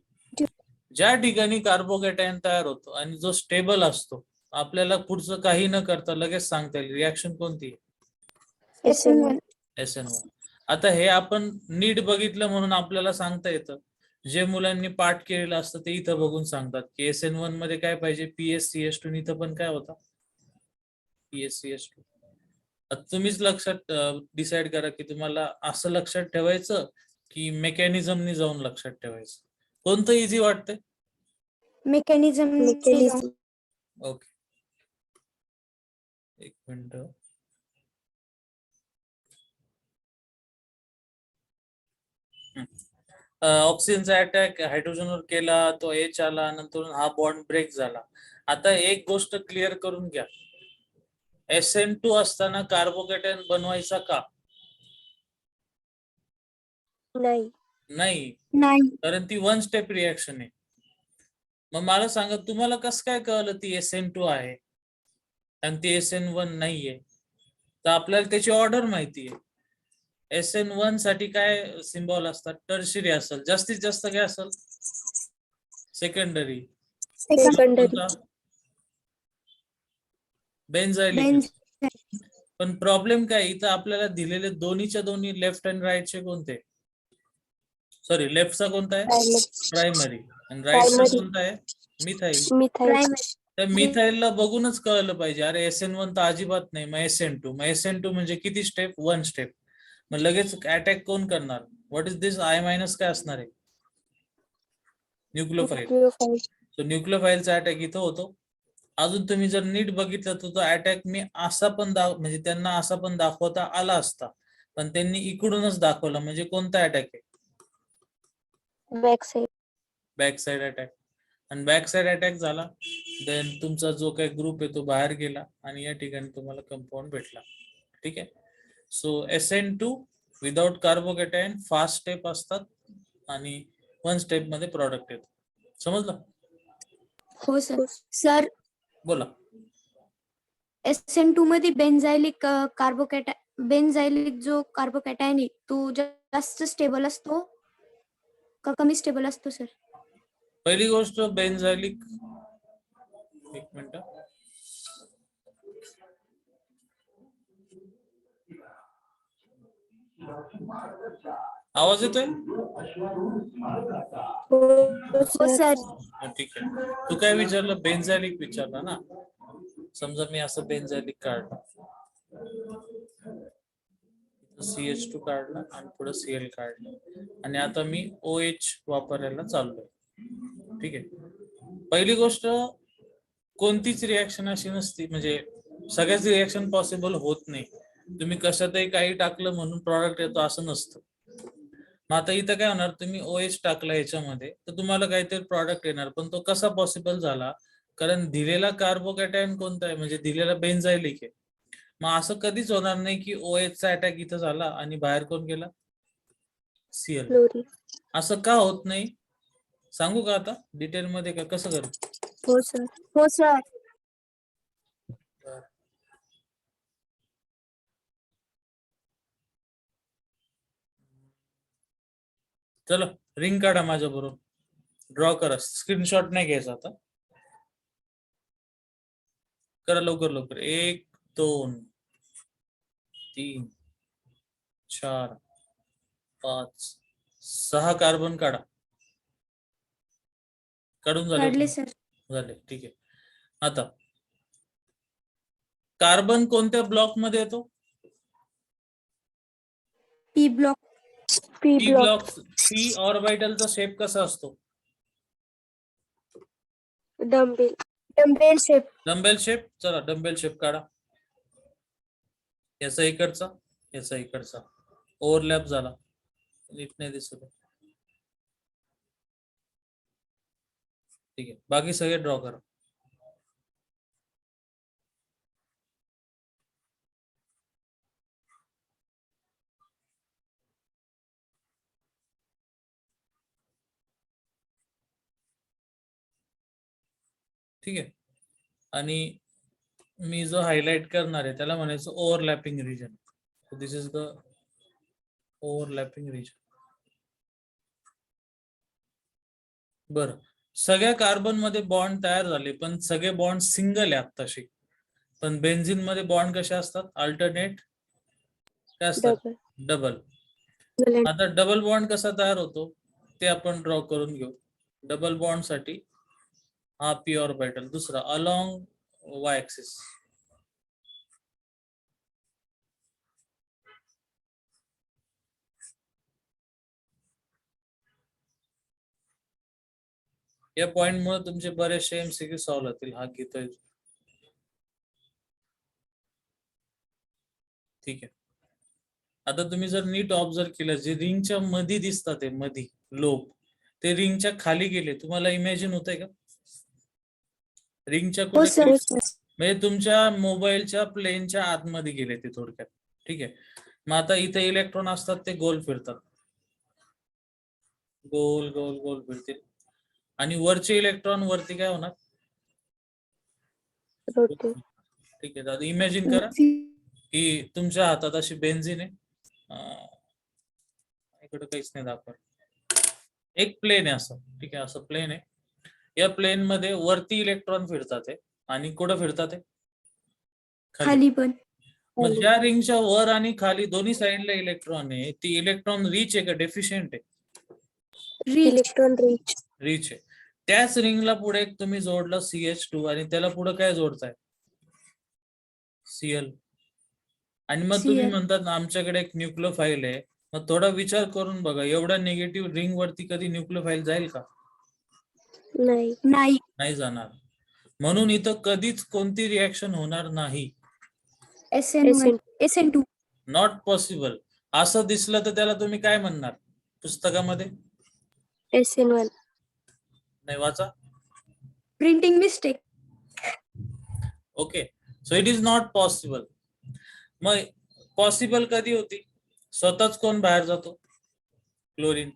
ज्या ठिकाणी कार्बोकॅटायन तयार होतो आणि जो स्टेबल असतो, आपल्याला पुढचं काही न करता लगेच सांगता येईल रिॲक्शन कोणती आहे, SN1. SN1. आता हे आपण नीट बघितलं म्हणून आपल्याला सांगता येतं. जे मुलांनी पाठ केलेलं असतं ते इथं बघून सांगतात की SN1 मध्ये काय पाहिजे, PSCH2. इथं पण काय होता, PSCH2. आता तुम्हीच लक्षात डिसाइड करा की तुम्हाला असं लक्षात ठेवायचं की मेकॅनिझमनी जाऊन लक्षात ठेवायचं, कोणतं इझी वाटतंय. मेकॅनिझम. ओके, एक मिनिट. ऑक्सिजनचा अटॅक हायड्रोजनवर केला, तो H आला, नंतर हा बॉन्ड ब्रेक झाला. आता एक गोष्ट क्लिअर करून घ्या, SN2 असताना कार्बोकॅटायन बनवायचा का, नाही, कारण ती वन स्टेप रिॲक्शन आहे. मग मला सांगा, तुम्हाला कसं काय कळलं ती SN2 आहे आणि ती SN1 नाहीये. तर आपल्याला त्याची ऑर्डर माहिती आहे. SN1 साठी काय सिम्बॉल असतात, टर्शियरी असेल, जास्तीत जास्त काय असेल, सेकंडरी. बेन्झायलिक. पण प्रॉब्लेम काय, इथं आपल्याला दिलेले दोन्हीच्या दोन्ही लेफ्ट अँड राईटचे कोणते, सॉरी लेफ्टचा कोणता आहे, प्रायमरी, आणि राईटचा कोणता आहे, मिथाईल. त्या मिथाईलला बघूनच कळलं पाहिजे, अरे SN1 तर अजिबात नाही, मग SN2. मग SN2 म्हणजे किती स्टेप, वन स्टेप. मग लगेच अटॅक कोण करणार, व्हॉट इज दिस I- काय असणार आहे, न्यूक्लियोफाईल. सो न्यूक्लियोफाईलचा अटॅक इथं होतो. अजून तुम्ही जर नीट बघितलं तर तो अटॅक मी असा पण म्हणजे त्यांना असा पण दाखवता आला असता, पण त्यांनी इकडूनच दाखवला. म्हणजे कोणता अटॅक आहे, बॅक साइड अटॅक. आणि बॅक साइड अटॅक झाला, देन तुमचा जो काही ग्रुप आहे तो बाहेर गेला आणि या ठिकाणी तुम्हाला कंपाऊंड भेटला. ठीक आहे. So SN2 without carbocation fast step असतात आणि वन स्टेप मध्ये प्रॉडक्ट येतो. समजलं? हो सर. सर, बोला. SN2 मध्ये बेन्झायलिक जो कार्बोकॅटायन आहे तो जास्त स्टेबल असतो का कमी स्टेबल असतो सर? पहिली गोष्ट बेन्झायलिक, एक मिनिट, आवाज येतोय? हो सर. ठीक आहे. तू काय विचारलं, बेन्झायलिक विचारला ना. समजा मी असं बेन्झायलिक काढलं, CH2 काढला आणि पुढे Cl काढलं आणि आता मी OH वापरायला चाललोय. ठीक आहे. पहिली गोष्ट, कोणतीच रिॲक्शन अशी नसती, म्हणजे सगळ्याच रिॲक्शन पॉसिबल होत नाही. तुम्ही कशातही काही टाकलं म्हणून प्रॉडक्ट येतो असं नसतं. मग आता इथं काय होणार, तुम्ही OH टाकला याच्यामध्ये तर तुम्हाला काहीतरी प्रॉडक्ट येणार, पण तो कसा पॉसिबल झाला, कारण दिलेला कार्बोकॅटायन कोणता आहे, म्हणजे दिलेला बेन्झायलिक आहे. मग असं कधीच होणार नाही की OH चा अटॅक इथं झाला आणि बाहेर कोण गेला, Cl. असं का होत नाही सांगू का आता डिटेल मध्ये, का कसं करू? हो सर. हो सर. चलो रिंग काढा माझ्या बरोबर, ड्रॉ करा, स्क्रीनशॉट नाही घ्यायचा आता, करा लवकर लवकर. 1 2 3 4 5 6 कार्बन काढा. काढून काढले झाले सर. झाले. ठीक आहे. आता कार्बन कोणत्या ब्लॉक मध्ये येतो, P block. P block. P ऑर्बिटलचा शेप कसा असतो, डंबेल शेप. Dumbbell shape. चला डंबेल शेप काढा. याचा इकडचा, याचा इकडचा ओव्हरलॅप झाला, नीट नाही दिसत. ठीक आहे. बाकी सगळे ड्रॉ करा. ठीक आहे. आणि मी जो हायलाइट करणार आहे त्याला म्हणायचं overlapping region. This is the overlapping region. बरं, सगळ्या कार्बन मध्ये बॉन्ड तयार झाले, पण सगळे बॉन्ड सिंगल आहे आत्ताशी. पण बेन्झिन मध्ये बॉन्ड कसे असतात? अल्टरनेट काय असतात? डबल. आता डबल बॉन्ड कसा तयार होतो ते आपण ड्रॉ करून घेऊ. डबल बॉन्ड साठी हा पी ऑर्बिटल, दुसरा अलॉंग वाय ऍक्सिस. या पॉइंट मुळे तुमचे बरेचसे एमसीक्यू सॉल्व्ह होतील. हा घेतोय, ठीक आहे. आता तुम्ही जर नीट ऑब्झर्व केलं, जे रिंगच्या मध्ये दिसतात मध्ये लोब, ते रिंगच्या खाली गेले. तुम्हाला इमॅजिन होतंय का? रिंगच्या हो कुठे सर. म्हणजे तुमच्या मोबाईलच्या प्लेनच्या आतमध्ये गेले ते थोडक्यात, ठीक आहे. मग आता इथे इलेक्ट्रॉन असतात, ते गोल फिरतात, गोल गोल गोल फिरतील. आणि वरचे इलेक्ट्रॉन वरती काय होणार? ठीक आहे. आता इमॅजिन करा की तुमच्या हातात अशी बेन्झिन आहे, इकडे काहीच नाही दाखवत, एक प्लेन आहे असं, ठीक आहे. असं प्लेन आहे. या प्लेन मध्ये वरती इलेक्ट्रॉन फिरतात आहे आणि कुठं फिरतात आहे? खाली पण. मग ज्या रिंगच्या वर आणि खाली दोन्ही साइडला इलेक्ट्रॉन आहे, ती इलेक्ट्रॉन रिच आहे का डेफिशियंट आहे? Electron rich. रिच आहे. त्याच रिंगला पुढे तुम्ही जोडलं CH2 आणि त्याला पुढे काय जोडताय? Cl. आणि मग तुम्ही Cl. म्हणतात आमच्याकडे एक न्यूक्लियोफाईल आहे. मग थोडा विचार करून बघा, एवढ्या निगेटिव्ह रिंग वरती कधी न्यूक्लियोफाईल जाईल का? नाही. नाही जाणार. म्हणून इथं कधीच कोणती रिएक्शन होणार नाही. SN2. Not possible. असं दिसलं तर त्याला तुम्ही काय म्हणणार पुस्तकामध्ये? SN1. नाही, वाचा. Printing mistake. Okay, so it is not possible. मग पॉसिबल कधी होती? स्वतःच कोण बाहेर जातो? क्लोरीन.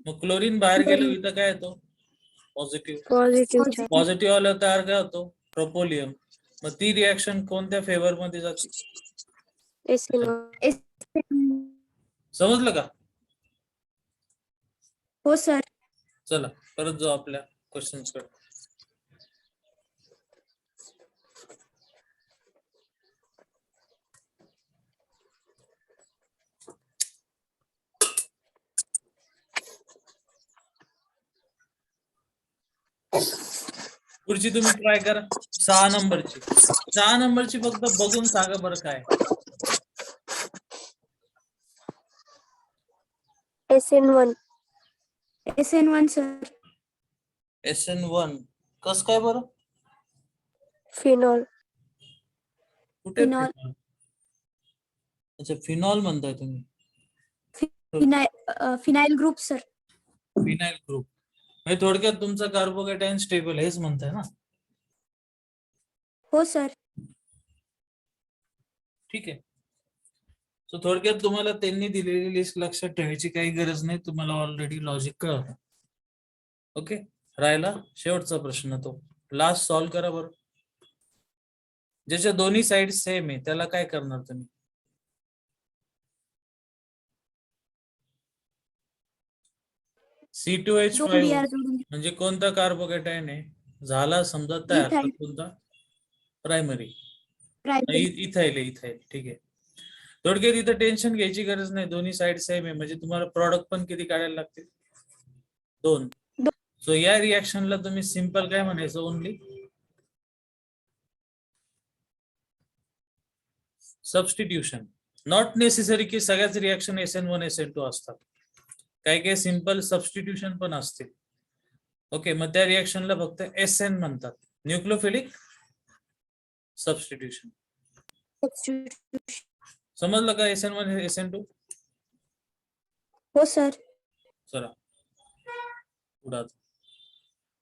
मग क्लोरीन बाहेर गेलो, इथं काय येतो? पॉझिटिव्ह. पॉझिटिव्ह आलं तयार काय होतो? ट्रोपोलियम. मग ती रिएक्शन कोणत्या फेवर मध्ये जाते? समजलं का? हो सर. चला परत जाऊ आपल्या क्वेश्चन्स कडे. पुढची तुम्ही ट्राय करा. 6 नंबरची. 6 नंबरची फक्त बघून सांगा बरं काय? SN1. SN1 sir. SN1 कस काय बरं? फिनॉल. कुठे फिनॉल? अच्छा, फिनॉल म्हणताय तुम्ही. Phenyl group sir. Phenyl group म्हणजे थोडक्यात तुमचा कार्बोकॅटायन स्टेबल हेच म्हणताय ना? हो सर. ठीक आहे. सो थोडक्यात तुम्हाला त्यांनी दिलेली लिस्ट लक्षात ठेवायची काही गरज नाही, तुम्हाला ऑलरेडी लॉजिक कळतं. ओके, राहिला शेवटचा प्रश्न, तो लास्ट सॉल्व्ह करा बरं. ज्याच्या दोन्ही साइड सेम आहे त्याला काय करणार तुम्ही? C2H5 म्हणजे कोणता कार्बोकॅटायन आहे? झाला समजा तयार, तर कोणता? प्रायमरी. इथाइल आहे, इथाइल. ठीक आहे. थोडक्यात इथं टेन्शन घ्यायची गरज नाही, दोन्ही साइड सेम आहे, म्हणजे तुम्हाला प्रॉडक्ट पण किती काढायला लागतील? 2. सो या रिएक्शनला तुम्ही सिंपल काय म्हणायचं? Only substitution. नॉट नेसेसरी की सगळ्याच रिएक्शन SN1 SN2 असतात, काही काही सिंपल सबस्टिट्यूशन पण असतील. ओके, मग त्या रिएक्शनला फक्त SN म्हणतात, न्यूक्लियोफिलिक सबस्टिट्यूशन. समजलं का? SN1 SN2. हो सर. चला पुढे.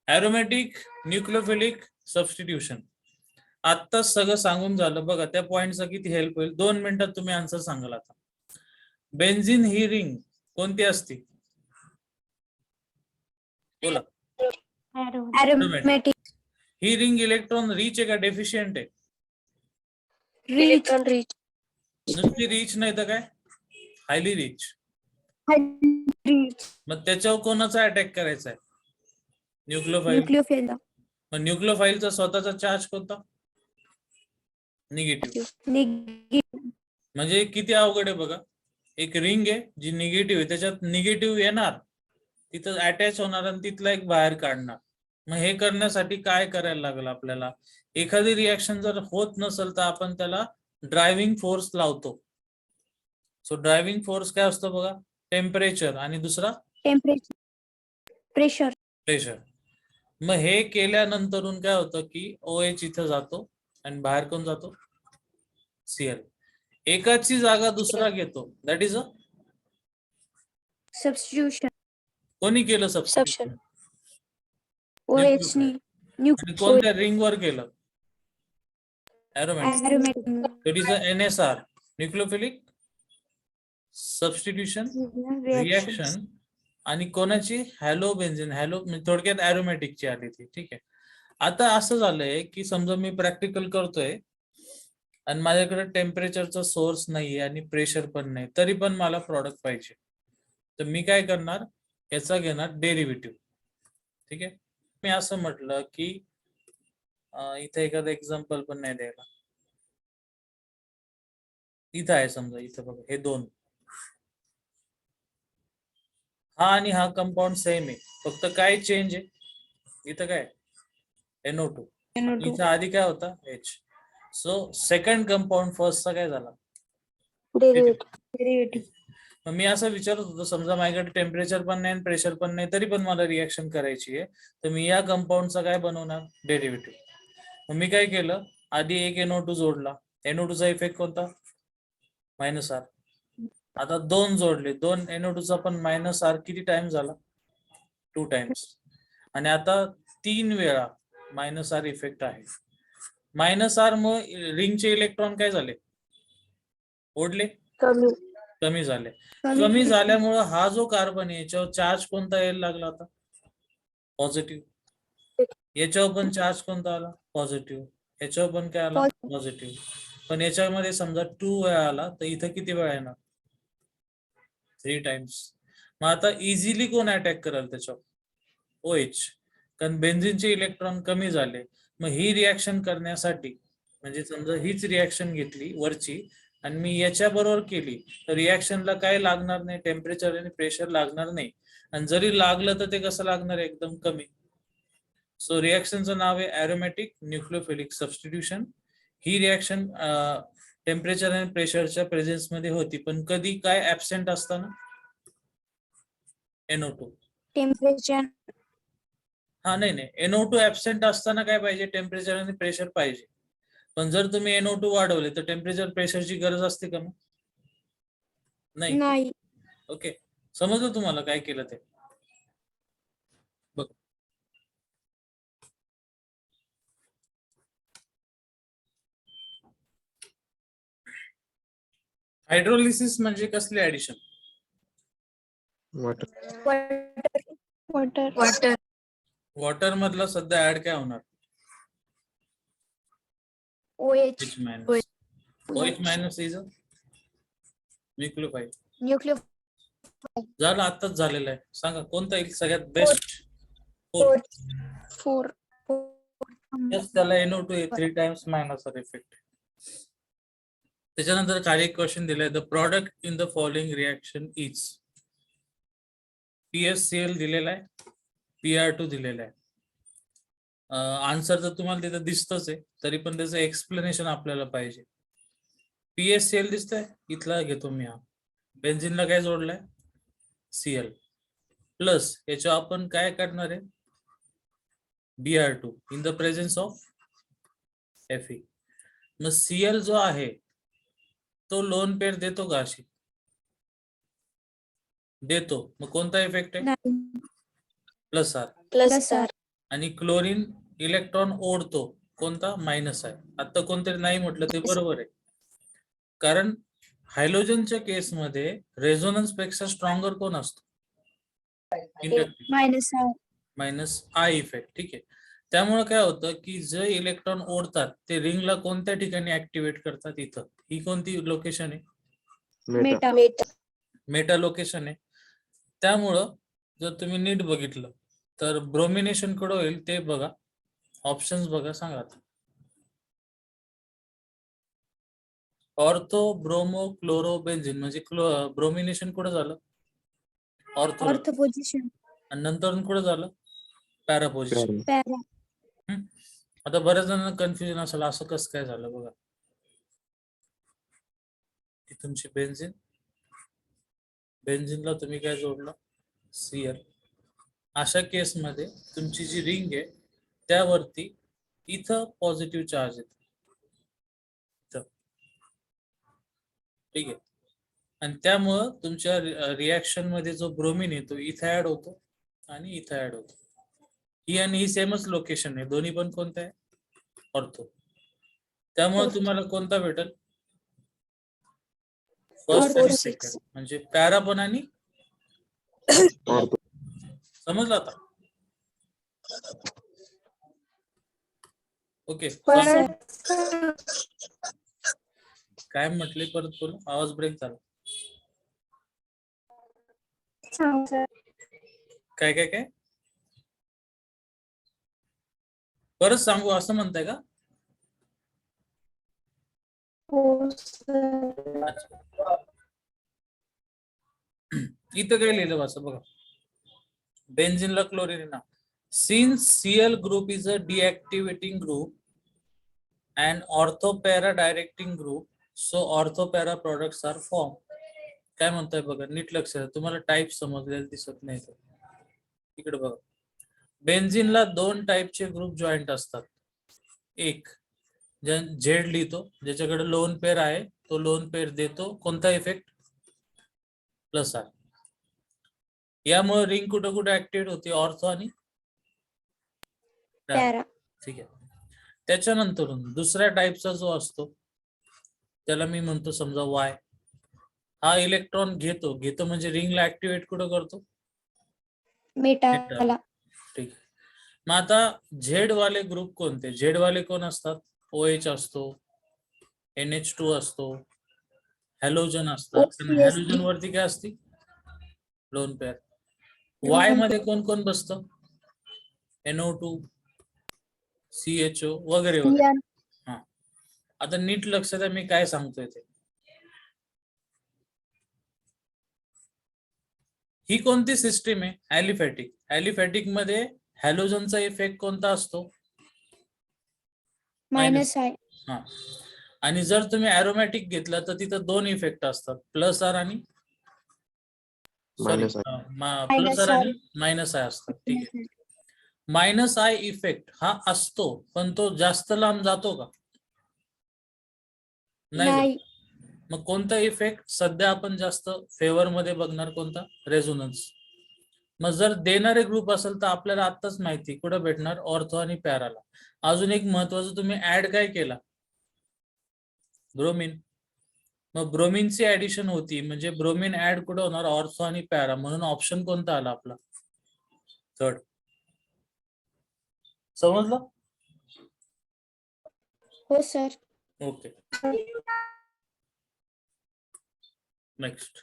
एरोमॅटिक न्यूक्लियोफिलिक सबस्टिट्यूशन. आता सगळं सांगून झालं बघा. त्या पॉइंटचा किती हेल्प होईल? 2 मिनिटात तुम्ही आन्सर सांगाल. आता बेन्झिन ही रिंग कोणती असते? बोला. एरोमॅटिक. ही रिंग इलेक्ट्रॉन रिच आहे का डेफिशियंट आहे? Electron rich. नुसती रिच नाही तर काय? Highly rich. मग त्याच्यावर कोणाचा अटॅक करायचा आहे? न्यूक्लिओफाइल. न्यूक्लिओफिल मग न्यूक्लिओफाइलचा स्वतःचा चार्ज कोणता? निगेटिव्ह. निगेटिव्ह. म्हणजे किती अवघड आहे बघा. एक रिंग आहे जी निगेटिव्ह आहे, त्याच्यात निगेटिव्ह येणार, तिथं अटॅच होणार आणि तिथला एक बाहेर काढणार. मग हे करण्यासाठी काय करायला लागेल आपल्याला? एखादी रिॲक्शन जर होत नसेल तर आपण त्याला ड्रायव्हिंग फोर्स लावतो. सो ड्रायव्हिंग फोर्स काय असतो बघा? टेम्परेचर आणि दुसरा टेम्परेचर. प्रेशर. प्रेशर. मग हे केल्यानंतरून काय होतं की OH इथं जातो आणि बाहेर कोण जातो? Cl. एकाची जागा दुसरा घेतो. That is a substitution. कोणी केलं सबस्टिट्यूशन? OH नी. आणि कोणत्या रिंग वर केलं? Aromatic. Aromatic. It is a NSR, nucleophilic substitution reaction. आणि कोणाची? हॅलोबेन्झीन. हॅलो थोडक्यात एरोमॅटिकची आली ती. ठीक आहे. आता असं झालंय की समजा मी प्रॅक्टिकल करतोय आणि माझ्याकडे टेम्परेचरचा सोर्स नाहीये आणि प्रेशर पण नाही, तरी पण मला प्रॉडक्ट पाहिजे. तर मी काय करणार? याचा घेणार डेरिव्हेटिव्ह. ठीक आहे. मी असं म्हटलं की इथे एखादं एक्झाम्पल पण नाही द्यायला. इथं आहे समजा, इथं बघा हे दोन, हा आणि हा कंपाऊंड सेम आहे, फक्त काय चेंज आहे? इथं काय NO2. इथं आधी काय होता? H. सो सेकंड कंपाऊंड फर्स्टचा काय झाला? डेरिव्हेटिव्ह. मग मी असं विचारत होतो, समजा माझ्याकडे टेम्परेचर पण नाही प्रेशर पण नाही, तरी पण मला रिॲक्शन करायची आहे, तर मी या कंपाऊंडचा काय बनवणार? डेरिव्हेटिव्ह. मग मी काय केलं? आधी एक NO2 जोडला. NO2 चा इफेक्ट कोणता? -R. आता दोन जोडले, दोन NO2 चा पण -R किती टाइम झाला? 2 टाइम्स. आणि आता 3 वेळा -R इफेक्ट आहे. -R मुळे रिंगचे इलेक्ट्रॉन काय झाले? ओढले? कमी झाले. कमी झाल्यामुळे हा जो कार्बन आहे याच्यावर चार्ज कोणता यायला लागला? आता पॉझिटिव्ह. याच्यावर पण चार्ज कोणता आला? पॉझिटिव्ह. याच्यावर पण काय आला? पॉझिटिव्ह. पण याच्यामध्ये समजा 2 वेळा आला, तर इथं किती वेळा येणार? 3 टाइम्स. मग आता इझिली कोण अटॅक करेल त्याच्यावर? OH. कारण बेन्झीनचे इलेक्ट्रॉन कमी झाले. मग ही रिॲक्शन करण्यासाठी, म्हणजे समजा हीच रिॲक्शन घेतली वरची आणि मी याच्या बरोबर केली, तर रिॲक्शनला काय लागणार नाही? टेम्परेचर आणि प्रेशर लागणार नाही. आणि जरी लागलं तर ते कसं लागणार? एकदम कमी. सो रिॲक्शनचं नाव आहे ॲरोमॅटिक न्यूक्लिओफिलिक सबस्टिट्यूशन. ही रिॲक्शन टेम्परेचर आणि प्रेशरच्या प्रेझेन्स मध्ये होती, पण कधी काय ऍबसेंट असताना? NO2. टेम्परेचर. हा नाही, NO2 ऍबसेंट असताना काय पाहिजे? टेम्परेचर आणि प्रेशर पाहिजे. पण जर तुम्ही NO2 वाढवले तर टेम्परेचर प्रेशरची गरज असते का? नाही. ओके, समजलं तुम्हाला काय केलं ते? बघ, हायड्रोलिसिस म्हणजे कसले ऍडिशन? वॉटर मधला सध्या ऍड काय होणार? OH. OH minus is a nucleophile. Nucleophile. झालं, आताच झालेलं आहे. सांगा कोणता एक सगळ्यात बेस्ट? 4. त्याला NO2 3 टाइम्स -R इफेक्ट. त्याच्यानंतर खाली एक क्वेश्चन दिलाय, the product in the following reaction is. PSCl दिलेला आहे, PR2 दिलेला आहे. आन्सर तर तुम्हाला तिथं दिसतच आहे, तरी पण त्याचं एक्सप्लेनेशन आपल्याला पाहिजे. PSCl दिसतंय, इथला घेतो मी. हा बेन्झीनला काय जोडलाय? Cl प्लस याच्या आपण काय करणार आहे? Br2 in the presence of Fe. मग Cl जो आहे तो लोन पेअर देतो का? अशी देतो. मग कोणता इफेक्ट आहे? +R. आणि क्लोरीन इलेक्ट्रॉन ओढतो, कोणता? मायनस आहे. आता कोणतरी नाही म्हटलं ते बरोबर आहे, कारण हायड्रोजनच्या केसमध्ये रेझोनन्स पेक्षा स्ट्रॉंगर कोण असतो? -I effect. ठीक आहे. त्यामुळे काय होतं की जे इलेक्ट्रॉन ओढतात ते रिंगला कोणत्या ठिकाणी ऍक्टिव्हेट करतात? इथं. ही कोणती लोकेशन आहे? मेटा लोकेशन आहे. त्यामुळं जर तुम्ही नीट बघितलं तर ब्रोमिनेशन कडे होईल ते बघा, ऑप्शन्स बघा, सांगा आता. ऑर्थो, ब्रोमो, क्लोरो, बेन्झिन म्हणजे ब्रोमिनेशन कुठं झालं? ऑर्थो. Ortho position. आणि नंतर कुठं झालं? Para position. पॅरा. आता बऱ्याच जणांना कन्फ्युजन असेल, असं कसं काय झालं बघा. ही तुमची बेन्झिन, बेन्झिनला तुम्ही काय जोडलं? Cl. अशा केसमध्ये तुमची जी रिंग आहे त्यावरती इथं पॉझिटिव्ह चार्ज येतो. ठीक आहे. आणि त्यामुळं तुमच्या रिॲक्शन मध्ये जो ब्रोमिन येतो इथं ऍड होतो आणि इथं ऍड होतो. ही आणि ही सेमच लोकेशन आहे, दोन्ही पण कोणतं आहे? ऑर्थो. त्यामुळे तुम्हाला कोणता भेटेल? फर्स्ट आणि सेकंड, म्हणजे पॅरा पण आणि समजलं आता? ओके. काय म्हटले परत बोला, आवाज ब्रेक झाला. काय काय काय परत सांगू असं म्हणताय का? इथं काय लिहिलं वाचा बघा, बेन्झिनला क्लोरीन ना. Since Cl group is a deactivating group and orthopara directing group, so orthopara products are formed. काय म्हणताय बघा, नीट लक्ष द्या, तुम्हाला टाईप समजलेलं दिसत नाही. इकडे बघा, बेन्झिनला दोन टाईपचे ग्रुप जॉईंट असतात. एक झेड लिहितो, ज्याच्याकडे लोन पेअर आहे तो लोन पेअर देतो कोणता इफेक्ट? Plus R. यामुळे रिंग कुठं कुठं ऍक्टिव्हेट होते? ऑर्थो आणि पॅरा. ठीक आहे. त्याच्यानंतर दुसऱ्या टाईपचा जो असतो त्याला मी म्हणतो समजा वाय. हा इलेक्ट्रॉन घेतो म्हणजे रिंगला ऍक्टिव्हेट कुठं करतो? मेटाला. ठीक आहे. मग आता झेड वाले ग्रुप कोणते? झेड वाले कोण असतात? OH असतो, NH2 असतो, हॅलोजन असतात. हॅलोजन वरती काय असते? Lone pair. वाय मध्ये कोण कोण बसतं? NO2, CHO वगैरे वगैरे. हा, आता नीट लक्ष द्या मी काय सांगतोय ते. ही कोणती सिस्टीम आहे? ॲलिफॅटिक. ॲलिफॅटिक मध्ये हॅलोजनचा इफेक्ट कोणता असतो? मायनस आहे. हा, आणि जर तुम्ही ॲरोमॅटिक घेतलं तर तिथं दोन इफेक्ट असतात, प्लस आर आणि प्लस आर आणि मायनस आय असतात. ठीक आहे. मायनस आय इफेक्ट हा असतो, पण तो जास्त लांब जातो का? नाही. मग कोणता इफेक्ट सध्या आपण जास्त फेवर मध्ये बघणार? कोणता? रेझोनन्स. मग जर देणारे ग्रुप असेल तर आपल्याला आत्ताच माहिती कुठं भेटणार? ऑर्थो आणि पॅराला. अजून एक महत्वाचं, तुम्ही ऍड काय केला? ब्रोमिन. मग ब्रोमिनची ऍडिशन होती म्हणजे ब्रोमिन ऍड कुठं होणार? ऑर्थो आणि पॅरा. म्हणून ऑप्शन कोणता आला आपला? थर्ड. समजलं? हो sir. Okay. Next.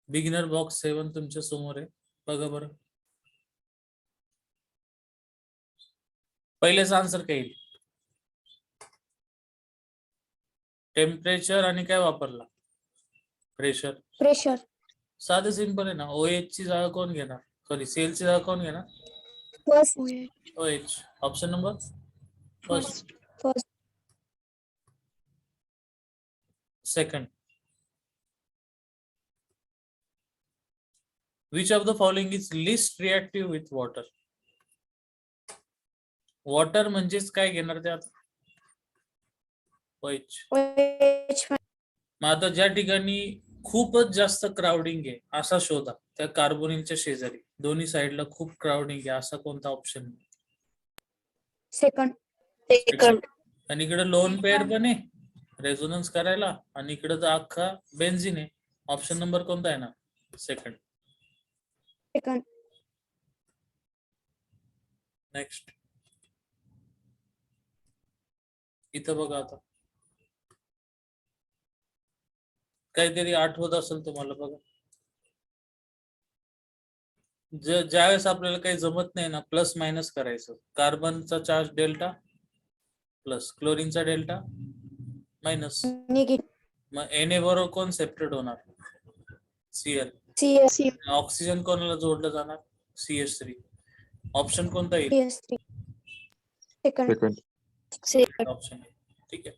Beginner box 7 तुमच्या समोर आहे, बघा बरं. पहिलेच आन्सर काय येईल? टेम्परेचर आणि काय वापरला? प्रेशर. प्रेशर. साधं सिंपल आहे ना. OH ची जागा कोण घेणार? सॉरी, Cl ची जागा कोण घेणार? OH. Option number first. Second. Which of the following is least reactive with water? Water म्हणजेच काय घेणार ते आता? OH. मग आता ज्या ठिकाणी खूपच जास्त क्राउडिंग आहे असा शोधा, त्या कार्बोनिलच्या शेजारी दोन्ही साईडला खूप क्राउडिंग आहे असा कोणता ऑप्शन? सेकंड. आणि इकडे लोन पेअर पण आहे रेझोनन्स करायला, आणि इकडे तर अख्खा बेन्झिन आहे. ऑप्शन नंबर कोणता आहे ना? सेकंड. नेक्स्ट. इथं बघा आता, काहीतरी आठवत असेल तुम्हाला बघा. ज्यावेळेस आपल्याला काही जमत नाही ना, प्लस मायनस करायचं. कार्बनचा चार्ज डेल्टा प्लस, क्लोरीनचा डेल्टा मायनस. निगेटिव्ह. मग Na बरोबर कोण सेपरेट होणार? Cl. CS. ऑक्सिजन कोणाला जोडलं जाणार? CH3. ऑप्शन कोणता येईल? CS3. सेकंड. सेकंड. ऑप्शन. ठीक आहे.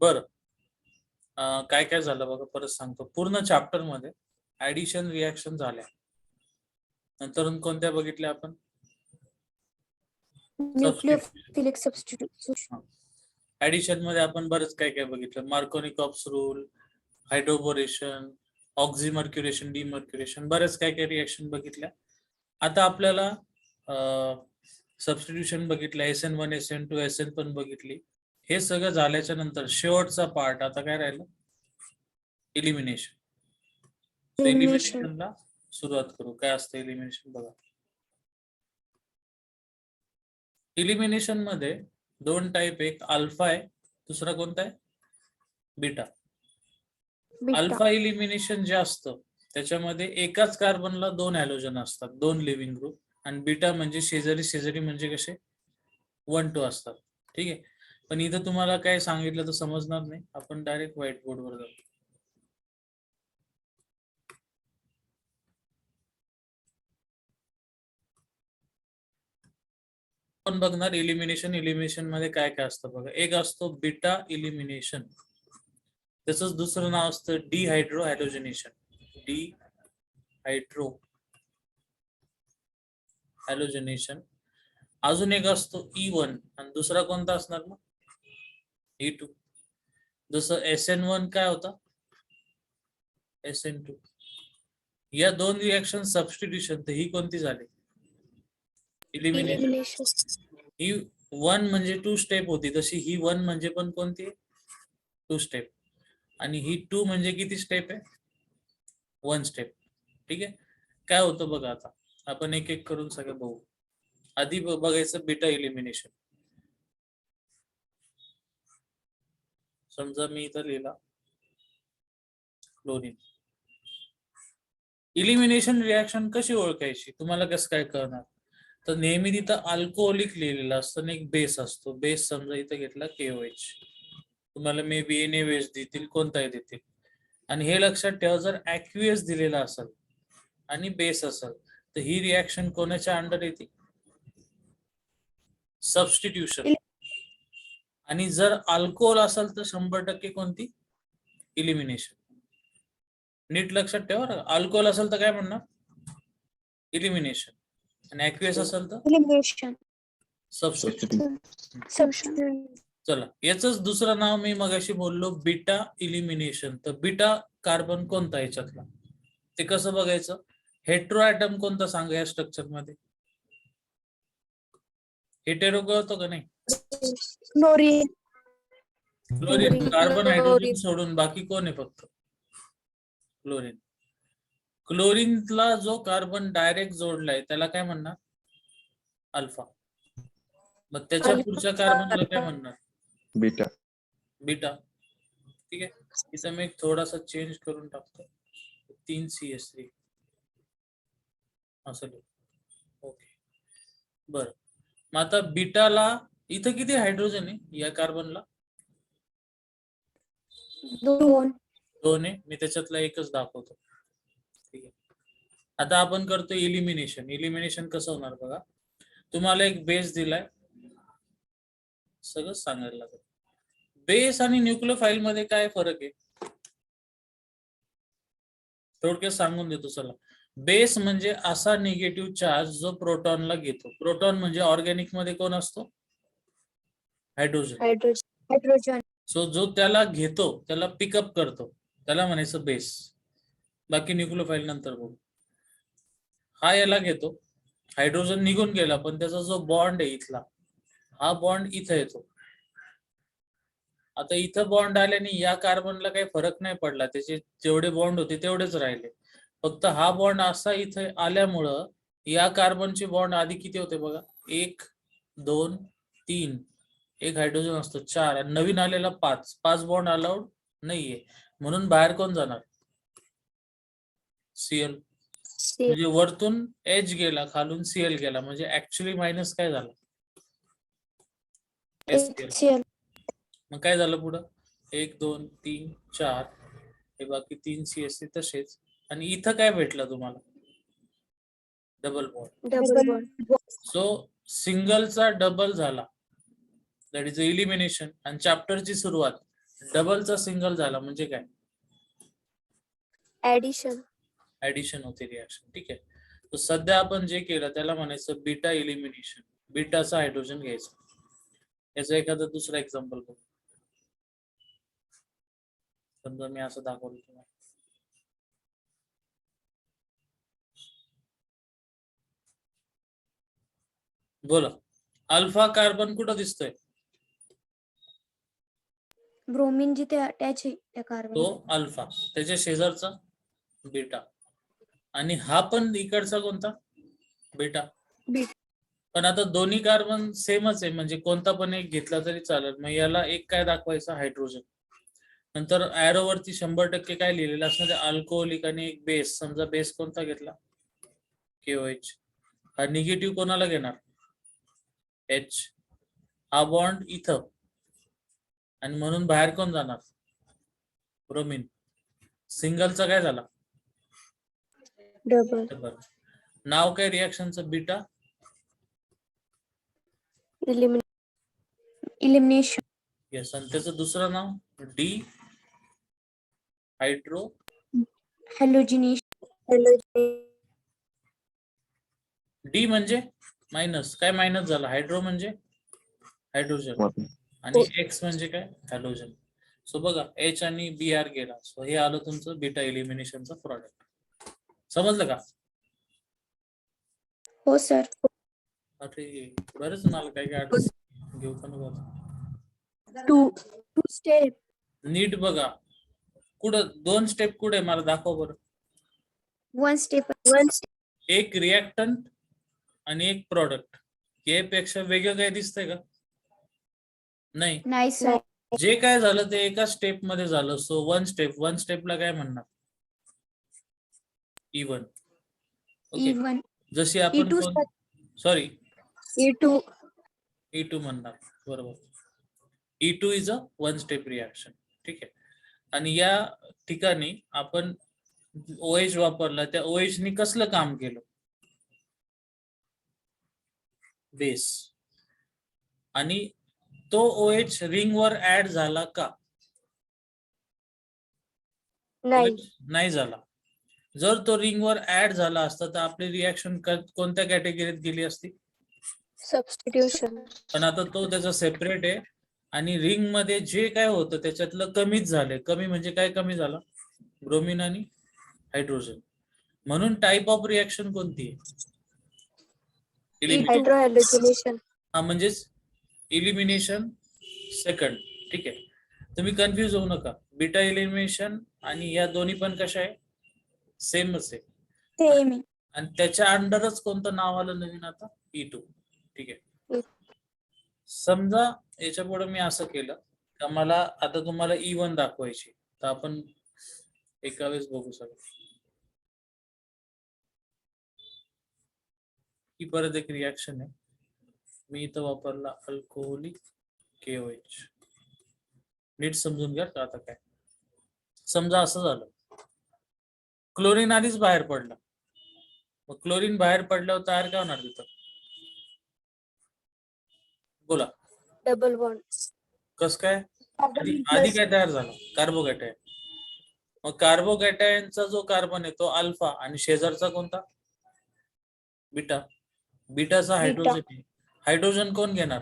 बरं, काय काय झालं बघा, परत सांगतो. पूर्ण चॅप्टर मध्ये ऍडिशन रिॲक्शन झाल्या. नंतर कोणत्या बघितल्या आपण? Nucleophilic substitution. ऍडिशन मध्ये आपण बरंच काय काय बघितलं. मार्कोनिकॉप्स रूल, हायड्रोबोरेशन, ऑक्झिमर्क्युरेशन, डिमर्क्युरेशन, बरेच काय काय रिॲक्शन बघितल्या. आता आपल्याला सबस्टिट्यूशन बघितलं, SN1, SN2, SN पण बघितली. हे सगळं झाल्याच्या नंतर शेवटचा पार्ट आता काय राहिलं? इलिमिनेशन. इलिमिनेशनला सुरुवात करू. काय असतं इलिमिनेशन बघा. इलिमिनेशन मध्ये दोन टाईप, एक अल्फा आहे, दुसरा कोणता आहे? बीटा. अल्फा इलिमिनेशन जे असतं त्याच्यामध्ये एकाच कार्बनला 2 हॅलोजन असतात, 2 लिव्हिंग ग्रुप. आणि बीटा म्हणजे शेजारी शेजारी, म्हणजे कसे 1, 2 असतात. ठीक आहे. पण इथं तुम्हाला काय सांगितलं तर समजणार नाही. आपण डायरेक्ट व्हाईट बोर्ड वर जातो. आपण बघणार इलिमिनेशन मध्ये काय काय असतं बघा. एक असतो बीटा इलिमिनेशन, त्याच दुसरं नाव असतं डिहायड्रो हॅलोजनेशन. डिहायड्रो हॅलोजनेशन. अजून एक असतो E1 आणि दुसरा कोणता असणार मग? E2. जसं SN1 काय होता? SN2. या दोन रिॲक्शन सबस्टिट्यूशन, तर ही कोणती झाली? इलिमिनेशन. ही 1 म्हणजे 2 स्टेप होती, तशी ही 1 म्हणजे पण कोणती? 2 स्टेप. आणि ही 2 म्हणजे किती स्टेप आहे? 1 स्टेप. ठीक आहे. काय होतं बघा, आता आपण एक एक करून सगळं बघू. आधी बघायचं बीटा इलिमिनेशन. समजा मी इथं लिहिला क्लोरीन. इलिमिनेशन रिॲक्शन कशी ओळखायची, तुम्हाला कसं काय कळणार? तर नेहमी तिथं अल्कोहोलिक लिहिलेलं असतं आणि एक बेस असतो. बेस समजा इथं घेतला KOH. तुम्हाला मे बी NaOH देतील, कोणताही देतील. आणि हे लक्षात ठेवा, जर ॲक्वियस दिलेला असेल आणि बेस असेल तर ही रिॲक्शन कोणाच्या अंडर येते? सबस्टिट्यूशन. आणि जर अल्कोहोल असेल तर 100% कोणती? इलिमिनेशन. नीट लक्षात ठेवा. अल्कोहोल असेल तर काय म्हणणार? इलिमिनेशन. आणि ॲक्वियस असेल तर इलिमिनेशन. सबस्टिट्यूशन. चला, याचंच दुसरं नाव मी मगाशी बोललो बीटा इलिमिनेशन. तर बीटा कार्बन कोणता याच्यातला, ते कसं बघायचं? हेटेरो ॲटम कोणता सांगा या स्ट्रक्चर मध्ये? हेटेरो कळतो का नाही? क्लोरीन. क्लोरीन. कार्बन हायड्रोजन सोडून बाकी कोण आहे? फक्त क्लोरीन. क्लोरीनला जो कार्बन डायरेक्ट जोडलाय त्याला काय म्हणणार? अल्फा. मग त्याच्या पुढच्या कार्बनला काय म्हणणार? बीटा. बीटा. ठीक आहे. इथं मी थोडासा चेंज करून टाकतो. 3 CH3 असं. ओके. बर, मग आता बीटाला इथं किती हायड्रोजन आहे या कार्बनला? 2 आहे. मी त्याच्यातला एकच दाखवतो. ठीक आहे. आता आपण करतो इलिमिनेशन. इलिमिनेशन कसं होणार बघा. तुम्हाला एक बेस दिलाय, सगळं सांगायला लागेल. बेस आणि न्यूक्लियोफाइल मध्ये काय फरक आहे थोडक्यात सांगून देतो. चला, बेस म्हणजे असा निगेटिव्ह चार्ज जो प्रोटॉनला घेतो. प्रोटॉन म्हणजे ऑर्गॅनिक मध्ये कोण असतो? हायड्रोजन. सो जो त्याला घेतो, त्याला पिकअप करतो, त्याला म्हणायचं बेस. बाकी न्यूक्लियोफाइल नंतर बघू. हा याला घेतो, हायड्रोजन निघून गेला, पण त्याचा जो बॉन्ड आहे इथला, हा बॉन्ड इथं येतो. आता इथं बॉन्ड आल्याने या कार्बनला काही फरक नाही पडला, त्याचे जेवढे बॉन्ड होते तेवढेच राहिले. फक्त हा बॉन्ड असा इथे आल्यामुळं या कार्बनचे बॉन्ड आधी किती होते बघा? 1, 2, 3 एक हायड्रोजन असतो 4 आणि नवीन आलेला 5 बॉन्ड अलाउड नाहीये, म्हणून बाहेर कोण जाणार? Cl. म्हणजे वरतून H गेला, खालून Cl गेला, म्हणजे ऍक्च्युअली मायनस काय झालं? SCl. HCl. मग काय झालं पुढं? 1 2 3 4 हे बाकी 3 CSC तसेच. आणि इथं काय भेटलं तुम्हाला? Double bond. Double bond. So सिंगलचा डबल झाला, दॅट इज इलिमिनेशन. आणि चॅप्टरची सुरुवात डबलचा सिंगल झाला म्हणजे काय? ऍडिशन. ऍडिशन होते रिॲक्शन. ठीक आहे. तर सध्या आपण जे केलं त्याला म्हणायचं बीटा इलिमिनेशन. बीटाचा हायड्रोजन घ्यायचा. याचं एखादं दुसरं एक्झाम्पल बघू. समजा मी असं दाखवलं तुम्हाला. बोला, अल्फा कार्बन कुठं दिसतोय? ब्रोमीन जिथे अटॅच आहे त्या कार्बन. तो अल्फा. त्याच्या शेजारचा बीटा. आणि हा पण इकडचा कोणता? बीटा. पण आता दोन्ही कार्बन सेमच आहे, म्हणजे कोणता पण एक घेतला तरी चालेल. मग याला एक काय दाखवायचा? हायड्रोजन. नंतर ऍरो वरती 100% काय लिहिलेलं असणार? अल्कोहोलिक आणि एक बेस. समजा बेस कोणता घेतला? KOH. हा निगेटिव्ह कोणाला घेणार? H. हा बॉन्ड इथं, आणि म्हणून बाहेर कोण जाणार? ब्रोमीन. सिंगलचा काय झाला? डबल. नाव काय रिॲक्शनचं? Beta elimination. येस. आणि त्याचं दुसरं नाव डी हायड्रो हॅलोजिनेशन. डी म्हणजे मायनस. काय मायनस झाला? हायड्रो म्हणजे हायड्रोजन, आणि एक्स म्हणजे काय? हॅलोजन. सो बघा, H आणि Br गेला. सो हे आलं तुमचं बीटा इलिमिनेशनचं प्रॉडक्ट. समजलं का? हो सर. अरे बरंच मला काय काय घेऊ का नको? 2 स्टेप. नीट बघा, कुठं 2 स्टेप कुठे मला दाखव बरं. 1 स्टेप. एक रिॲक्टंट आणि एक प्रॉडक्ट. हे पेक्षा वेगळं काय दिसतंय का? नाही. नाही सर. जे काय झालं ते एका स्टेप मध्ये झालं. सो 1 स्टेपला काय म्हणणार? E1. ओके. E1. जशी आपण E2 सर. सॉरी E2 म्हणणार. बरोबर. E2 is a 1 step reaction. ठीक आहे. आणि या ठिकाणी आपण OH वापरला. त्या OH नी कसलं काम केलं? बेस. आणि तो OH रिंग वर ऍड झाला का? नाही झाला. जर तो रिंग वर ऍड झाला असता तर आपली रिॲक्शन कोणत्या कॅटेगरीत गेली असती? सबस्टिट्यूशन. पण आता तो त्याचा सेपरेट आहे, आणि रिंग मध्ये जे काय होतं त्याच्यातलं कमीच झालंय. कमी म्हणजे काय कमी झालं? ब्रोमीन आणि हायड्रोजन. म्हणून टाइप ऑफ रिॲक्शन कोणती आहे? हायड्रोहॅलोजिनेशन. हा, म्हणजेच इलिमिनेशन सेकंड. ठीक आहे. तुम्ही कन्फ्युज होऊ नका. बीटा इलिमिनेशन आणि या दोन्ही पण कशा आहे? सेमच आहे. सेम. आणि त्याच्या अंडरच कोणतं नाव आलं नवीन आता? E2. ठीक आहे. समजा याच्या पुढे मी असं केलं का मला आता तुम्हाला E1 दाखवायची, तर आपण एका वेळेस बघू सगळं. ही परत एक रिॲक्शन आहे. मी इथं वापरला अल्कोहोलिक KOH. नीट समजून घ्या का आता काय. समजा असं झालं, क्लोरीन आधीच बाहेर पडला. मग क्लोरीन बाहेर पडल्यावर तयार काय होणार तिथं? बोला. Double bond. कस काय? आधी काय तयार झालं? कार्बोकॅटायन. मग कार्बोकॅटायनचा जो कार्बन आहे तो अल्फा, आणि शेजारचा कोणता? बीटा. बीटाचा हायड्रोजन आहे. हायड्रोजन कोण घेणार?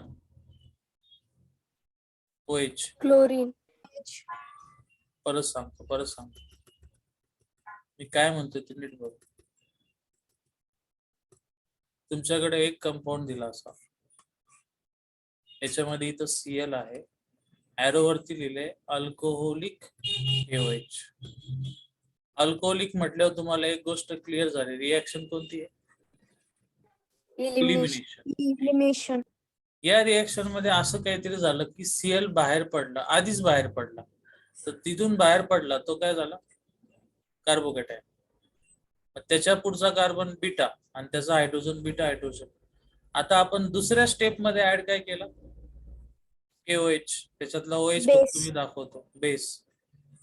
OH. क्लोरीन. परत सांगतो मी काय म्हणतोय ते नीट बघ. तुमच्याकडे एक कंपाऊंड दिला असा, याच्यामध्ये इथं Cl आहे, ऍरो वरती लिहिले अल्कोहोलिक KOH. अल्कोहोलिक म्हटल्यावर तुम्हाला एक गोष्ट क्लिअर झाली. रिॲक्शन कोणती आहे? इलिमिनेशन. या रिएक्शन मध्ये असं काहीतरी झालं की Cl बाहेर पडला, आधीच बाहेर पडला, तर तिथून बाहेर पडला तो काय झाला, कार्बोकॅटायन. त्याच्या पुढचा कार्बन बीटा आणि त्याचा हायड्रोजन बीटा हायड्रोजन. आता आपण दुसऱ्या स्टेप मध्ये ऍड काय केलं, KOH. त्याच्यातला OH फक्त Base. मी दाखवतो, बेस.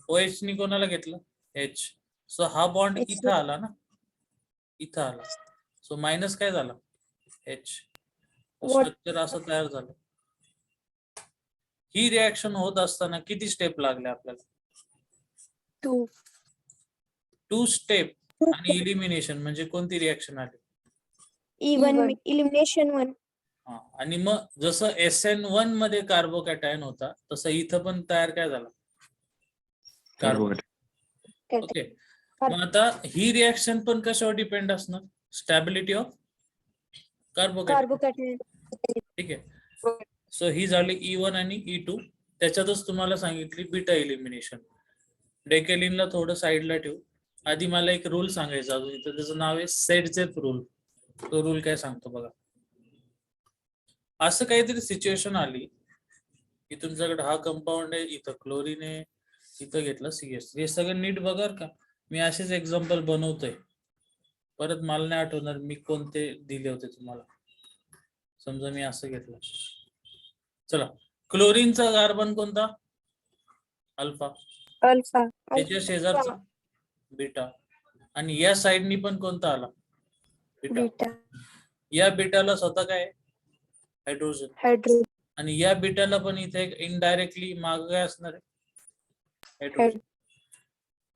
OH नी कोणाला घेतलं, H. सो हा बॉन्ड H. इथं आला ना, इथं आला. सो मायनस काय झाला, H. What? स्ट्रक्चर असं तयार झालं. ही रिएक्शन होत असताना किती स्टेप लागले आपल्याला, 2. 2 स्टेप. आणि इलिमिनेशन म्हणजे कोणती रिएक्शन आली, E1 elimination 1. हा. आणि मग जसं SN1 मध्ये कार्बोकॅटायन होता तसं इथं पण तयार काय झाला, कार्बन. ओके. मग आता ही रिएक्शन पण कशावर डिपेंड असणार, स्टॅबिलिटी ऑफ कार्बोकॅटायन. Carbocation. ठीक आहे. सो ही झाली E1 आणि E2. त्याच्यातच तुम्हाला सांगितली बीटा इलिमिनेशन. डेकेलिनला थोडं साईडला ठेवू. आधी मला एक रूल सांगायचा अजून इथं, त्याचं नाव आहे सेडजेप रूल. तो रूल काय सांगतो बघा. असं काहीतरी सिच्युएशन आली की तुमच्याकडे हा कंपाऊंड आहे, इथं क्लोरीन आहे, इथं घेतलं CS. हे सगळं नीट बघा का, मी असेच एक्झाम्पल बनवतोय. परत मला नाही आठवणार मी कोणते दिले होते तुम्हाला. समजा मी असं घेतलं, चला क्लोरीनचा कार्बन कोणता, अल्फा. Alpha. त्याच्या शेजारचा बीटा. आणि या साइडनी पण कोणता आला, बीटा. Beta. या बीटाला स्वतः काय, हायड्रोजन. Hydrogen. आणि या बीटाला पण इथे इनडायरेक्टली माग काय असणार आहे, हायड्रोजन.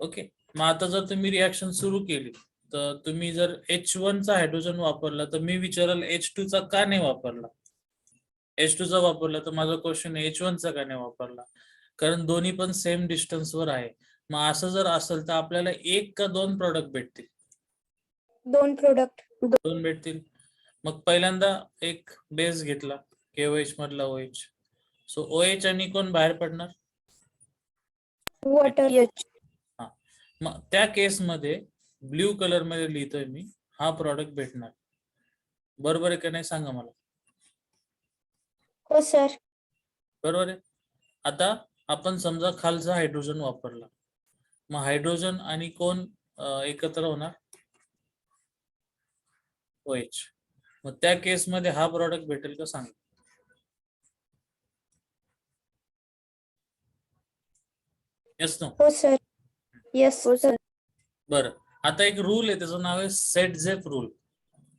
ओके. मग आता जर तुम्ही रिएक्शन सुरू केली तर तुम्ही जर H1 चा हायड्रोजन वापरला तर मी विचारल H2 चा का नाही वापरला. H2 चा वापरला तर माझा क्वेश्चन H1 चा का नाही वापरला, कारण दोन्ही पण सेम डिस्टन्स वर आहे. मग असं जर असेल तर आपल्याला 1 का 2 प्रोडक्ट भेटतील, 2 product. 2 भेटतील. मग पहिल्यांदा एक बेस घेतला KOH मधला OH. सो OH आणि कोण बाहेर पडणार, Water. हा. मग त्या केस मध्ये ब्ल्यू कलर मध्ये लिहितोय मी, हा प्रॉडक्ट भेटणार. बरोबर आहे का नाही सांगा मला. हो सर. बरोबर आहे. आता आपण समजा खालचा हायड्रोजन वापरला, मग हायड्रोजन आणि कोण एकत्र होणार, OH. मग त्या केस मध्ये हा प्रॉडक्ट भेटेल का सांगा. Yes no. हो सर. Yes sir. बरं. आता एक रूल आहे, त्याचं नाव आहे सेडजेप रूल.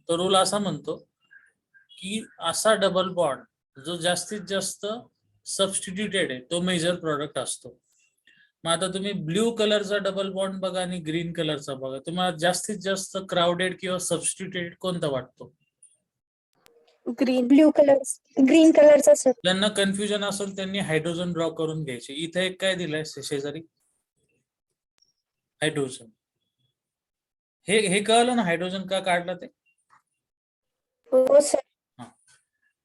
तो रूल असा म्हणतो की असा डबल बॉन्ड जो जास्तीत जास्त सबस्टिट्यूटेड आहे तो मेजर प्रोडक्ट असतो. मग आता तुम्ही ब्ल्यू कलरचा डबल बॉन्ड बघा आणि ग्रीन कलरचा बघा, तुम्हाला जास्तीत जास्त क्राउडेड किंवा सबस्टिट्यूटेड कोणता वाटतो. ग्रीन. Blue colour. ग्रीन कलरचा सर. ज्यांना कन्फ्युजन असेल त्यांनी हायड्रोजन ड्रॉ करून घ्यायचे. इथे एक काय दिलंय शेजारी, हायड्रोजन. हे कळलं ना हायड्रोजन का काढला ते. हो सर.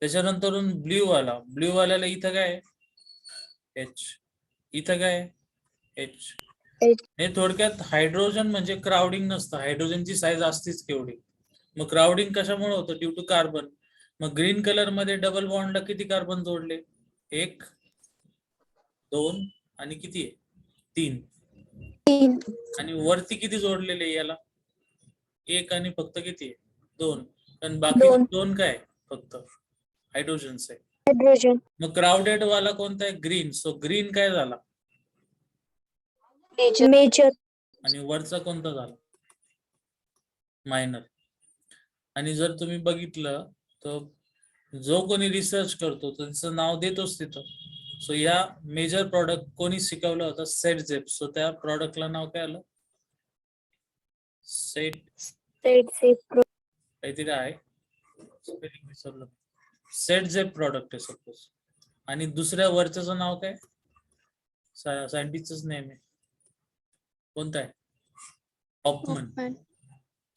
त्याच्यानंतर ब्ल्यू वाला, ब्ल्यू वाल्याला इथं काय H, इथं काय H. हे थोडक्यात हायड्रोजन म्हणजे क्राउडिंग नसतं, हायड्रोजनची साईज असतीच केवढी. मग क्राउडिंग कशामुळे होतं, ड्यू टू कार्बन. मग ग्रीन कलर मध्ये डबल बॉन्डला किती कार्बन जोडले, 1 2 आणि किती आहे 3. 3. आणि वरती किती जोडलेले याला, 1 आणि फक्त किती आहे 2. कारण बाकी 2 काय फक्त हायड्रोजन्स आहे. हायड्रोजन. मग क्राउडेड वाला कोणता आहे, ग्रीन. सो ग्रीन काय झाला, मेजर. आणि वरचा कोणता झाला, मायनर. आणि जर तुम्ही बघितलं तर जो कोणी रिसर्च करतो त्याचं नाव देतोच तिथं. सो या मेजर प्रॉडक्ट कोणी शिकवलं होतं, सेडजेप. सो त्या प्रॉडक्टला नाव काय आलं, काहीतरी आहे, स्पेलिंग विसरलो, सेडजेप प्रॉडक्ट आहे सपोज. आणि दुसऱ्या वरच्याचं नाव काय, सायंटिस्टच नेम आहे कोणता आहे, हॉफमन.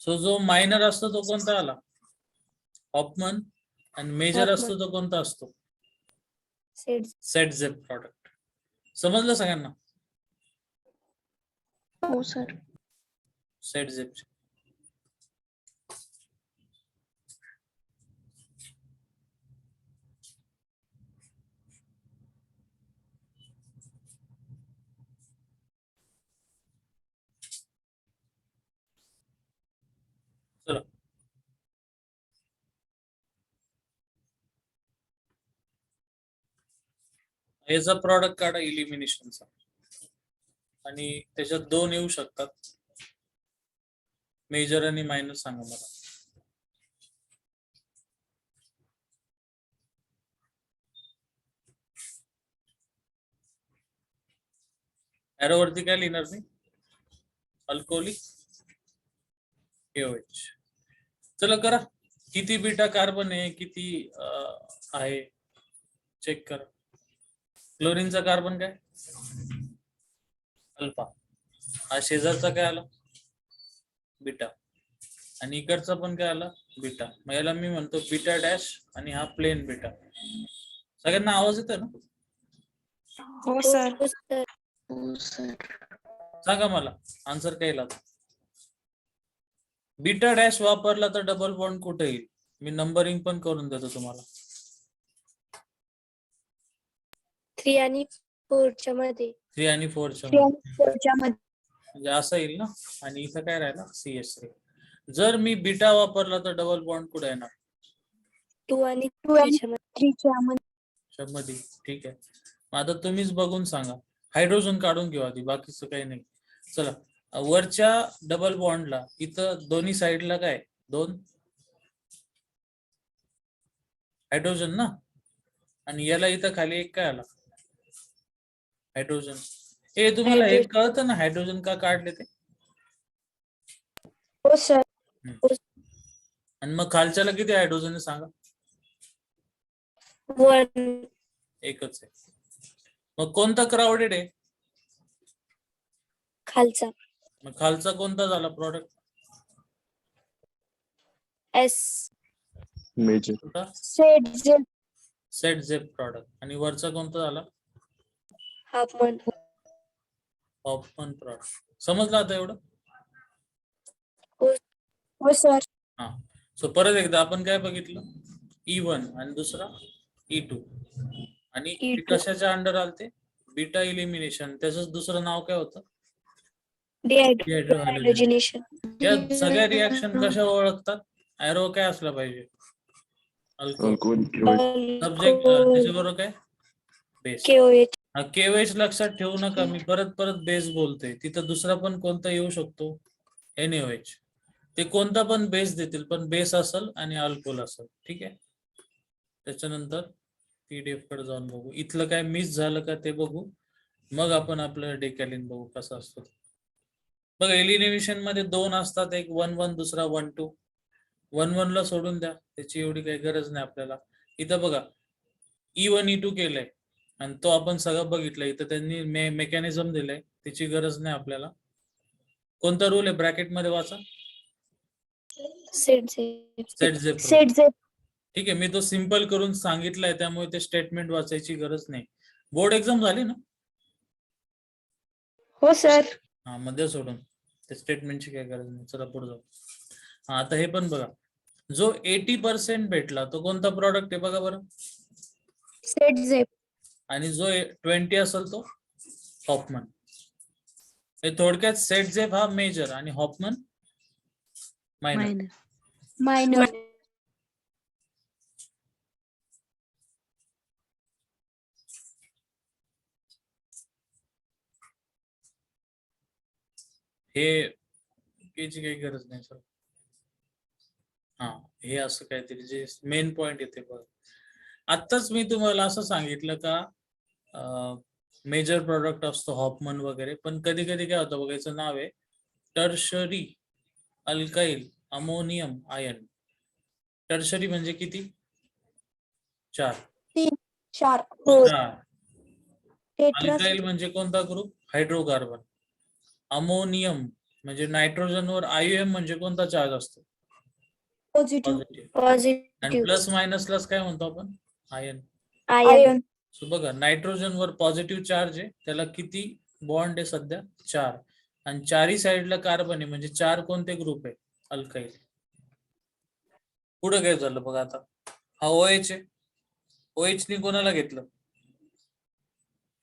सो जो मायनर असतो तो कोणता आला, हॉफमन. आणि मेजर असतो तो कोणता असतो, सेडजेप प्रॉडक्ट. समजलं सगळ्यांना. हो सर. सेडजेप. याचा प्रॉडक्ट काढा इलिमिनेशनचा, आणि त्याच्यात 2 येऊ शकतात. मेजर आणि मायनर सांगा मला. एरो वरती काय लिहिणार नाही? Alcoholic KOH. चला करा, किती बीटा कार्बन आहे, किती आहे चेक करा. क्लोरीनचा कार्बन काय? अल्फा. हा शेजारचा काय आला? बीटा. आणि इकडचा पण काय आला? बीटा. मग याला मी म्हणतो बीटा डॅश, आणि हा प्लेन बीटा. सगळ्यांना आवाज येतोय ना? हो सर. सांगा मला आन्सर काय येईल आता. बीटा डॅश वापरला तर डबल बॉन्ड कुठे येईल? मी नंबरिंग पण करून देतो तुम्हाला. 3 आणि 4 मध्ये. 3 आणि 4 च्या Three मध्ये. आणि 4 च्या मध्ये. म्हणजे असं येईल ना. आणि इथं काय राहिला? CH3. जर मी बीटा वापरला तर डबल बॉन्ड कुठे येणार? 2 आणि 2 आणि 3 च्या मध्ये. 3 च्या मध्ये. मध्ये. ठीक आहे. मग आता तुम्हीच बघून सांगा. हायड्रोजन काढून घेऊ आधी, बाकीचं काही नाही. चला, वरच्या डबल बॉन्डला इथं दोन्ही साईडला काय? 2 हायड्रोजन ना. आणि याला इथं खाली एक काय आला? हायड्रोजन. हे तुम्हाला हे कळतं ना हायड्रोजन का काढले ते? हो सर. आणि मग खालच्याला किती हायड्रोजन आहे सांगा? 1. एकच आहे. मग कोणता क्राउडेड आहे? खालचा. मग खालचा कोणता झाला product? S. Major. Saytzeff. Saytzeff product. आणि वरचा कोणता झाला? हाफमन. Hofmann product. समजलं आता एवढं? हो सर. हा. सो परत एकदा आपण काय बघितलं? E1 आणि दुसरा E2. आणि ते E2. कशाच्या अंडर आलते? Beta elimination. त्याचं दुसरं नाव काय होतं? डिहायड्रोजनेशन. या सगळ्या रिॲक्शन कशा ओळखतात? एरो काय असला पाहिजे? अल्कोहोल. सब्जेक्ट त्याच्याबरोबर काय? बेस. KOH. हा KOH लक्षात ठेवू नका. मी परत बेस बोलतोय. तिथं दुसरा पण कोणता येऊ शकतो? NaOH. ते कोणता पण बेस देतील, पण बेस असेल आणि अल्कोहोल असेल. ठीक आहे. त्याच्यानंतर PDF कडे जाऊन बघू. इथलं काय मिस झालं का ते बघू. मग आपण आपलं डेकॅलिन बघू कसं असतं. बघा, एलिमिनेशन मध्ये 2 असतात. एक 1-1, दुसरा 1-2. 1-1 ला सोडून द्या, त्याची एवढी काही गरज नाही आपल्याला. इथं बघा, E1 E2 केलंय आणि तो आपण सगळं बघितलंय. इथं त्यांनी मेकॅनिझम दिलंय, त्याची गरज नाही आपल्याला. कोणता रूल आहे ब्रॅकेट मध्ये वाचा? सेट झेप. सेट झेप. सेट जे. ठीक आहे, मी तो सिंपल करून सांगितलंय, त्यामुळे ते स्टेटमेंट वाचायची गरज नाही. बोर्ड एक्झाम झाली ना? हो सर. हा, मध्ये सोडून ते स्टेटमेंटची काही गरज नाही. चला पुढे जाऊ. हा, आता हे पण बघा, जो 80% भेटला तो कोणता प्रॉडक्ट आहे बघा बरं. सेट जे. आणि जो 20 असेल तो हॉफमन. हे थोडक्यात सेट झेप हा मेजर आणि हॉफमन मायनर. मायनर. हे याची काही गरज नाही सर. हा, हे असं काहीतरी जे मेन पॉइंट येते बघ. आत्ताच मी तुम्हाला असं सांगितलं का मेजर प्रोडक्ट असतो हॉफमन वगैरे, पण कधी कधी काय होतं बघायचं नाव आहे tertiary alkyl ammonium ion. Tertiary म्हणजे किती? 4. 3 4. अल्काइल म्हणजे कोणता ग्रुप? हायड्रोकार्बन. अमोनियम म्हणजे नायट्रोजन वर IUM म्हणजे कोणता चार्ज असतो? पॉझिटिव्ह. आणि पॉझिटिव्ह. प्लस मायनसलाच काय म्हणतो आपण? आयन. आयन. सो बघा, नायट्रोजन वर पॉझिटिव्ह चार्ज आहे, त्याला किती बॉन्ड आहे सध्या? 4. आणि 4ही साईडला कार्बन आहे, म्हणजे 4 कोणते ग्रुप आहे? अल्काइल. पुढे काय झालं बघा आता. हा OH आहे. OH नी कोणाला घेतलं?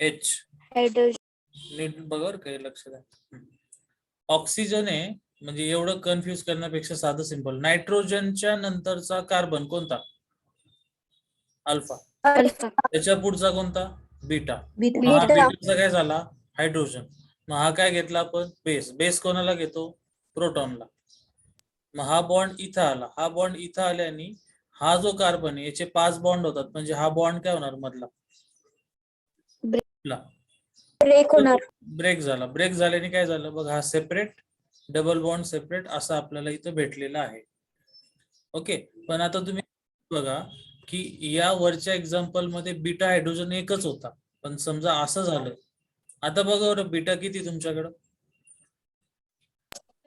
H. हायड्रोजन. नीट बघा काय लक्ष द्या. ऑक्सिजन आहे, म्हणजे एवढं कन्फ्युज करण्यापेक्षा साधं सिंपल. नायट्रोजनच्या नंतरचा कार्बन कोणता? अल्फा. अल्फा. त्याच्या पुढचा कोणता? बीटा. बीटा. मग हा बीटाचा काय झाला? हायड्रोजन. मग हा काय घेतला आपण? बेस. बेस कोणाला घेतो? प्रोटॉनला. मग हा बॉन्ड इथं आला. हा बॉन्ड इथं आल्याने हा जो कार्बन आहे याचे 5 बॉन्ड होतात, म्हणजे हा बॉन्ड काय होणार मधला? ब्रेक होणार. ब्रेक झाला. ब्रेक झाल्याने काय झालं बघ, हा सेपरेट, डबल बॉन्ड सेपरेट असं आपल्याला इथं भेटलेलं आहे. ओके. पण आता तुम्ही बघा की या वरच्या एक्झाम्पल मध्ये बीटा हायड्रोजन एकच होता, पण समजा असं झालं, आता बघा बरं बीटा किती तुमच्याकडं?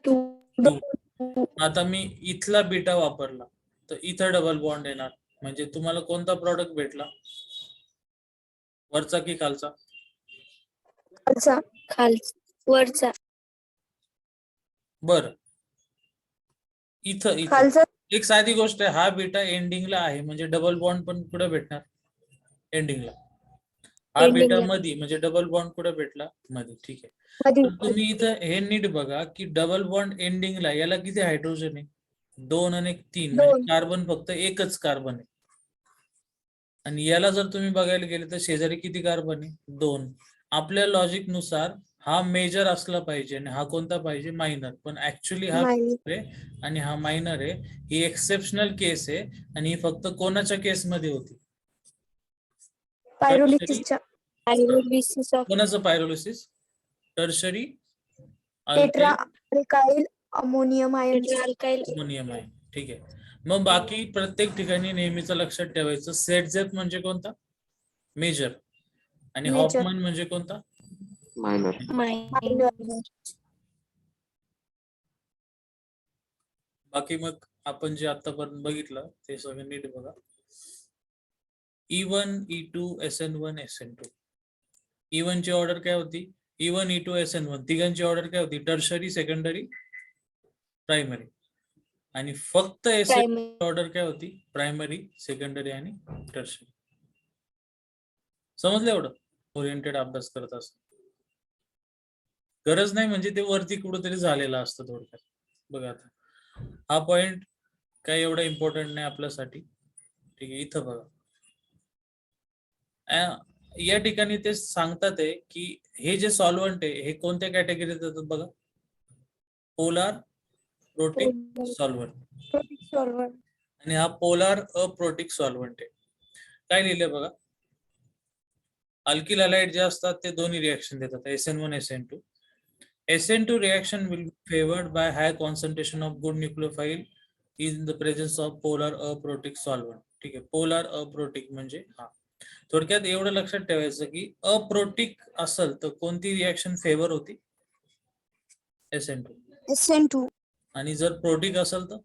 2. आता मी इथला बीटा वापरला तर इथं डबल बॉन्ड येणार, म्हणजे तुम्हाला कोणता प्रॉडक्ट भेटला? वरचा की खालचा? वरचा. बर, इथं एक साधी गोष्ट आहे, हा बीटा एंडिंगला आहे, म्हणजे डबल बॉन्ड पण कुठे भेटणार? एंडिंगला. हा बीटा मध्ये, म्हणजे डबल बॉन्ड कुठे भेटला? मध्ये. ठीक आहे. तर तुम्ही इथं हे नीट बघा की डबल बॉन्ड एंडिंगला याला किती हायड्रोजन आहे? 2 आणि 3, म्हणजे कार्बन फक्त एकच कार्बन आहे. आणि याला जर तुम्ही बघायला गेले तर शेजारी किती कार्बन आहे? 2. आपल्या लॉजिक नुसार हा मेजर असला पाहिजे आणि हा कोणता पाहिजे? मायनर. पण ऍक्च्युली हा आहे आणि हा मायनर आहे. ही एक्सेप्शनल केस आहे आणि ही फक्त कोणाच्या केस मध्ये होती? पायरोलिसिसच्या. कोणाचं pyrolysis? Tertiary tetraalkyl ammonium ion. Ammonium ion. ठीक आहे. मग बाकी प्रत्येक ठिकाणी नेहमीचं लक्षात ठेवायचं, सेट झेप म्हणजे कोणता? मेजर. आणि हॉफमन म्हणजे कोणता? मायनर. बाकी मग आपण जे आतापर्यंत बघितलं ते सगळं नीट बघा. E1, E2, SN1, SN2. E1 ची ऑर्डर काय होती? E1, E2, SN1 तिघांची ऑर्डर काय होती? Tertiary, secondary, primary. आणि फक्त SN ऑर्डर काय होती? प्रायमरी, सेकंडरी आणि टर्शरी. समजलं एवढं? ओरिएंटेड अभ्यास करत असत गरज नाही, म्हणजे ते वरती कुठेतरी झालेलं असतं थोडक्यात. बघा आता हा पॉइंट काय एवढा इम्पॉर्टंट नाही आपल्यासाठी. ठीक आहे. इथं बघा, या ठिकाणी ते सांगतात आहे की हे जे सॉल्व्हंट आहे हे कोणत्या कॅटेगरीत येतात बघा? Polar protic solvent. आणि हा पोलार अप्रोटिक सॉल्व्हंट आहे. काय लिहिलंय बघा? अल्किल हॅलाइड जे असतात ते दोन्ही रिएक्शन देतात, SN1, SN2. SN2 reaction will be favored by high concentration of good nucleophile in the presence of polar aprotic solvent. ठीक आहे. पोलार अप्रोटिक म्हणजे हा. थोडक्यात एवढं लक्षात ठेवायचं की अप्रोटिक असेल तर कोणती रिएक्शन फेवर होती? SN2. आणि जर प्रोटिक असेल तर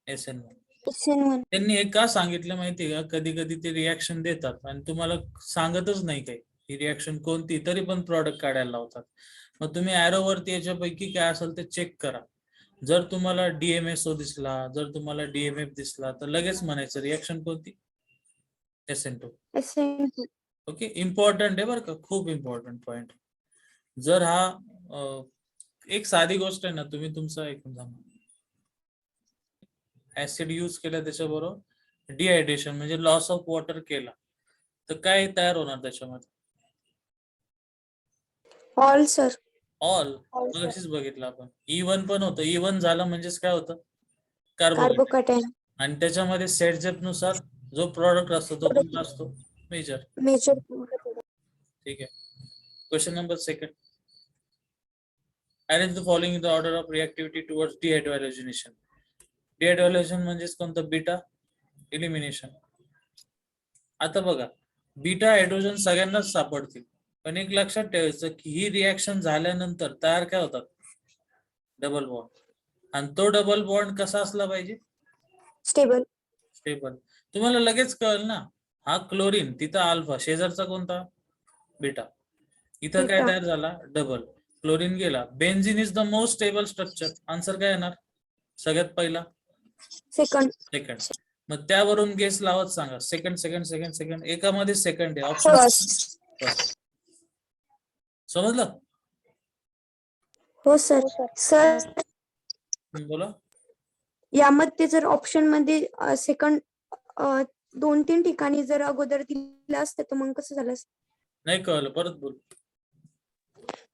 SN1. त्यांनी हे का सांगितलं माहितीये का? कधी कधी ते रिएक्शन देतात आणि तुम्हाला सांगतच नाही काही ही रिएक्शन कोणती, तरी पण प्रॉडक्ट काढायला लावतात. मग तुम्ही ऍरो वरती याच्यापैकी काय असेल ते चेक करा. जर तुम्हाला DMSO दिसला, जर तुम्हाला DMF दिसला तर लगेच म्हणायचं रिएक्शन कोणती? SN2. ओके. इम्पॉर्टंट आहे बरं का, खूप इम्पॉर्टंट पॉइंट. जर हा एक साधी गोष्ट आहे ना, तुम्ही तुमचं ऐकून जा. ऍसिड यूज केला त्याच्याबरोबर डिहायड्रेशन म्हणजे लॉस ऑफ वॉटर केला तर काय तयार होणार त्याच्यामध्ये? All sir. ऑल. मगाशीच बघितलं आपण. E1 पण होतं. E1 झालं म्हणजेच काय होतं? कार्बोकॅटायन. आणि त्याच्यामध्ये सेट झेप नुसार जो प्रॉडक्ट असतो तो कोणता असतो? मेजर. ठीक आहे. Question number 2. Arrange the following in the order of reactivity towards dehydrogenation. Dehydrogenation म्हणजेच कोणतं? Beta elimination. आता बघा, बीटा हायड्रोजन सगळ्यांनाच सापडतील, पण एक लक्षात ठेवायचं की ही रिएक्शन झाल्यानंतर तयार काय होतात? Double bond. आणि तो डबल बॉन्ड कसा असला पाहिजे? स्टेबल. तुम्हाला लगेच कळेल ना, हा क्लोरीन, तिथं अल्फा, शेजारचा कोणता? बीटा. इथं काय तयार झाला? डबल. क्लोरीन गेला. Benzene is the most stable structure. Answer काय येणार सगळ्यात पहिला? सेकंड. मग त्यावरून गेस लावत सांगा. सेकंड. एकामध्ये सेकंड आहे ऑप्शन. फर्स्ट. समजलं? हो सर. सर बोला. यामध्ये जर ऑप्शन मध्ये सेकंड 2-3 ठिकाणी जर अगोदर दिलं असतं तर मग कसं झालं असतं? नाही कळलं, परत बोल.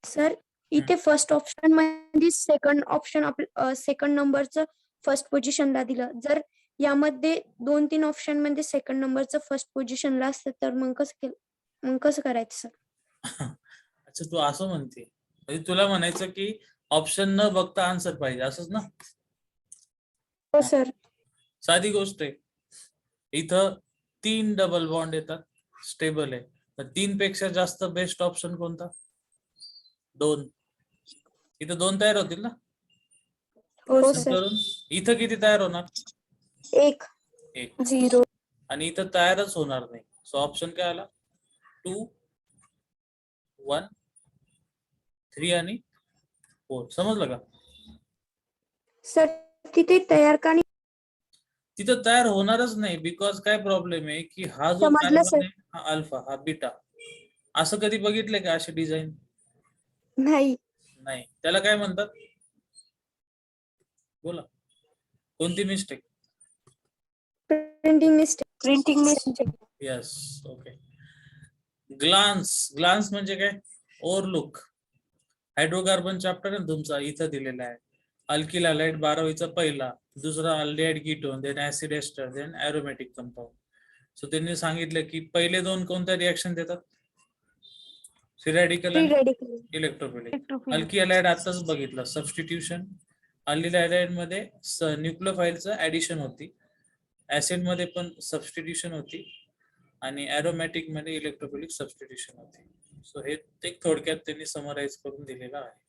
सर इथे फर्स्ट ऑप्शन मध्ये सेकंड नंबरचं फर्स्ट पोझिशनला दिलं. जर यामध्ये 2-3 ऑप्शन मध्ये सेकंड नंबरचं फर्स्ट पोझिशनला असतं तर मग कसं करायचं सर? अच्छा, तू असं म्हणते, म्हणजे तुला म्हणायचं की ऑप्शन न बघता आन्सर पाहिजे, असंच ना? हो सर. साधी गोष्ट आहे. इथं 3 डबल बॉन्ड येतात, स्टेबल आहे, तर 3 पेक्षा जास्त बेस्ट ऑप्शन कोणता? 2. इथं 2 तयार होतील ना? हो सर. नंतर इथं किती तयार होणार? 1 1. 0 आणि इथं तयारच होणार नाही. सो ऑप्शन काय आला? 2, 1, 3 आणि 4. समजलं का? सर तिथे तयार का नाही? तिथं तयार होणारच नाही, बिकॉज काय प्रॉब्लेम आहे की हा जो समजलं कार्बन सर. आहे, हा अल्फा, हा बीटा. असं कधी बघितलंय का अशी डिझाईन? नाही. नाही. त्याला काय म्हणतात? बोला, कोणती mistake? Printing mistake. Yes, okay. Glance म्हणजे काय? ओव्हरलुक. हायड्रोकार्बन चॅप्टर आहे तुमचा, इथं दिलेला आहे. अल्किल हॅलाइड 12वीचा पहिला, दुसरा aldehyde ketone, then acid ester, then aromatic compound. So त्यांनी सांगितलं की पहिले 2 कोणत्या रिएक्शन देतात? फ्री रॅडिकल फ्री आणि रेडिकल. इलेक्ट्रोफिलिक. अल्की हॅलाइड आताच बघितलं, सबस्टिट्यूशन. अल्किल हॅलाइड मध्ये न्यूक्लियोफाईलचं ऍडिशन होती, ऍसिड मध्ये पण सबस्टिट्यूशन होती, आणि एरोमॅटिक मध्ये इलेक्ट्रोफिलिक सबस्टिट्यूशन होती. सो हे ते थोडक्यात त्यांनी समराईज करून दिलेलं आहे.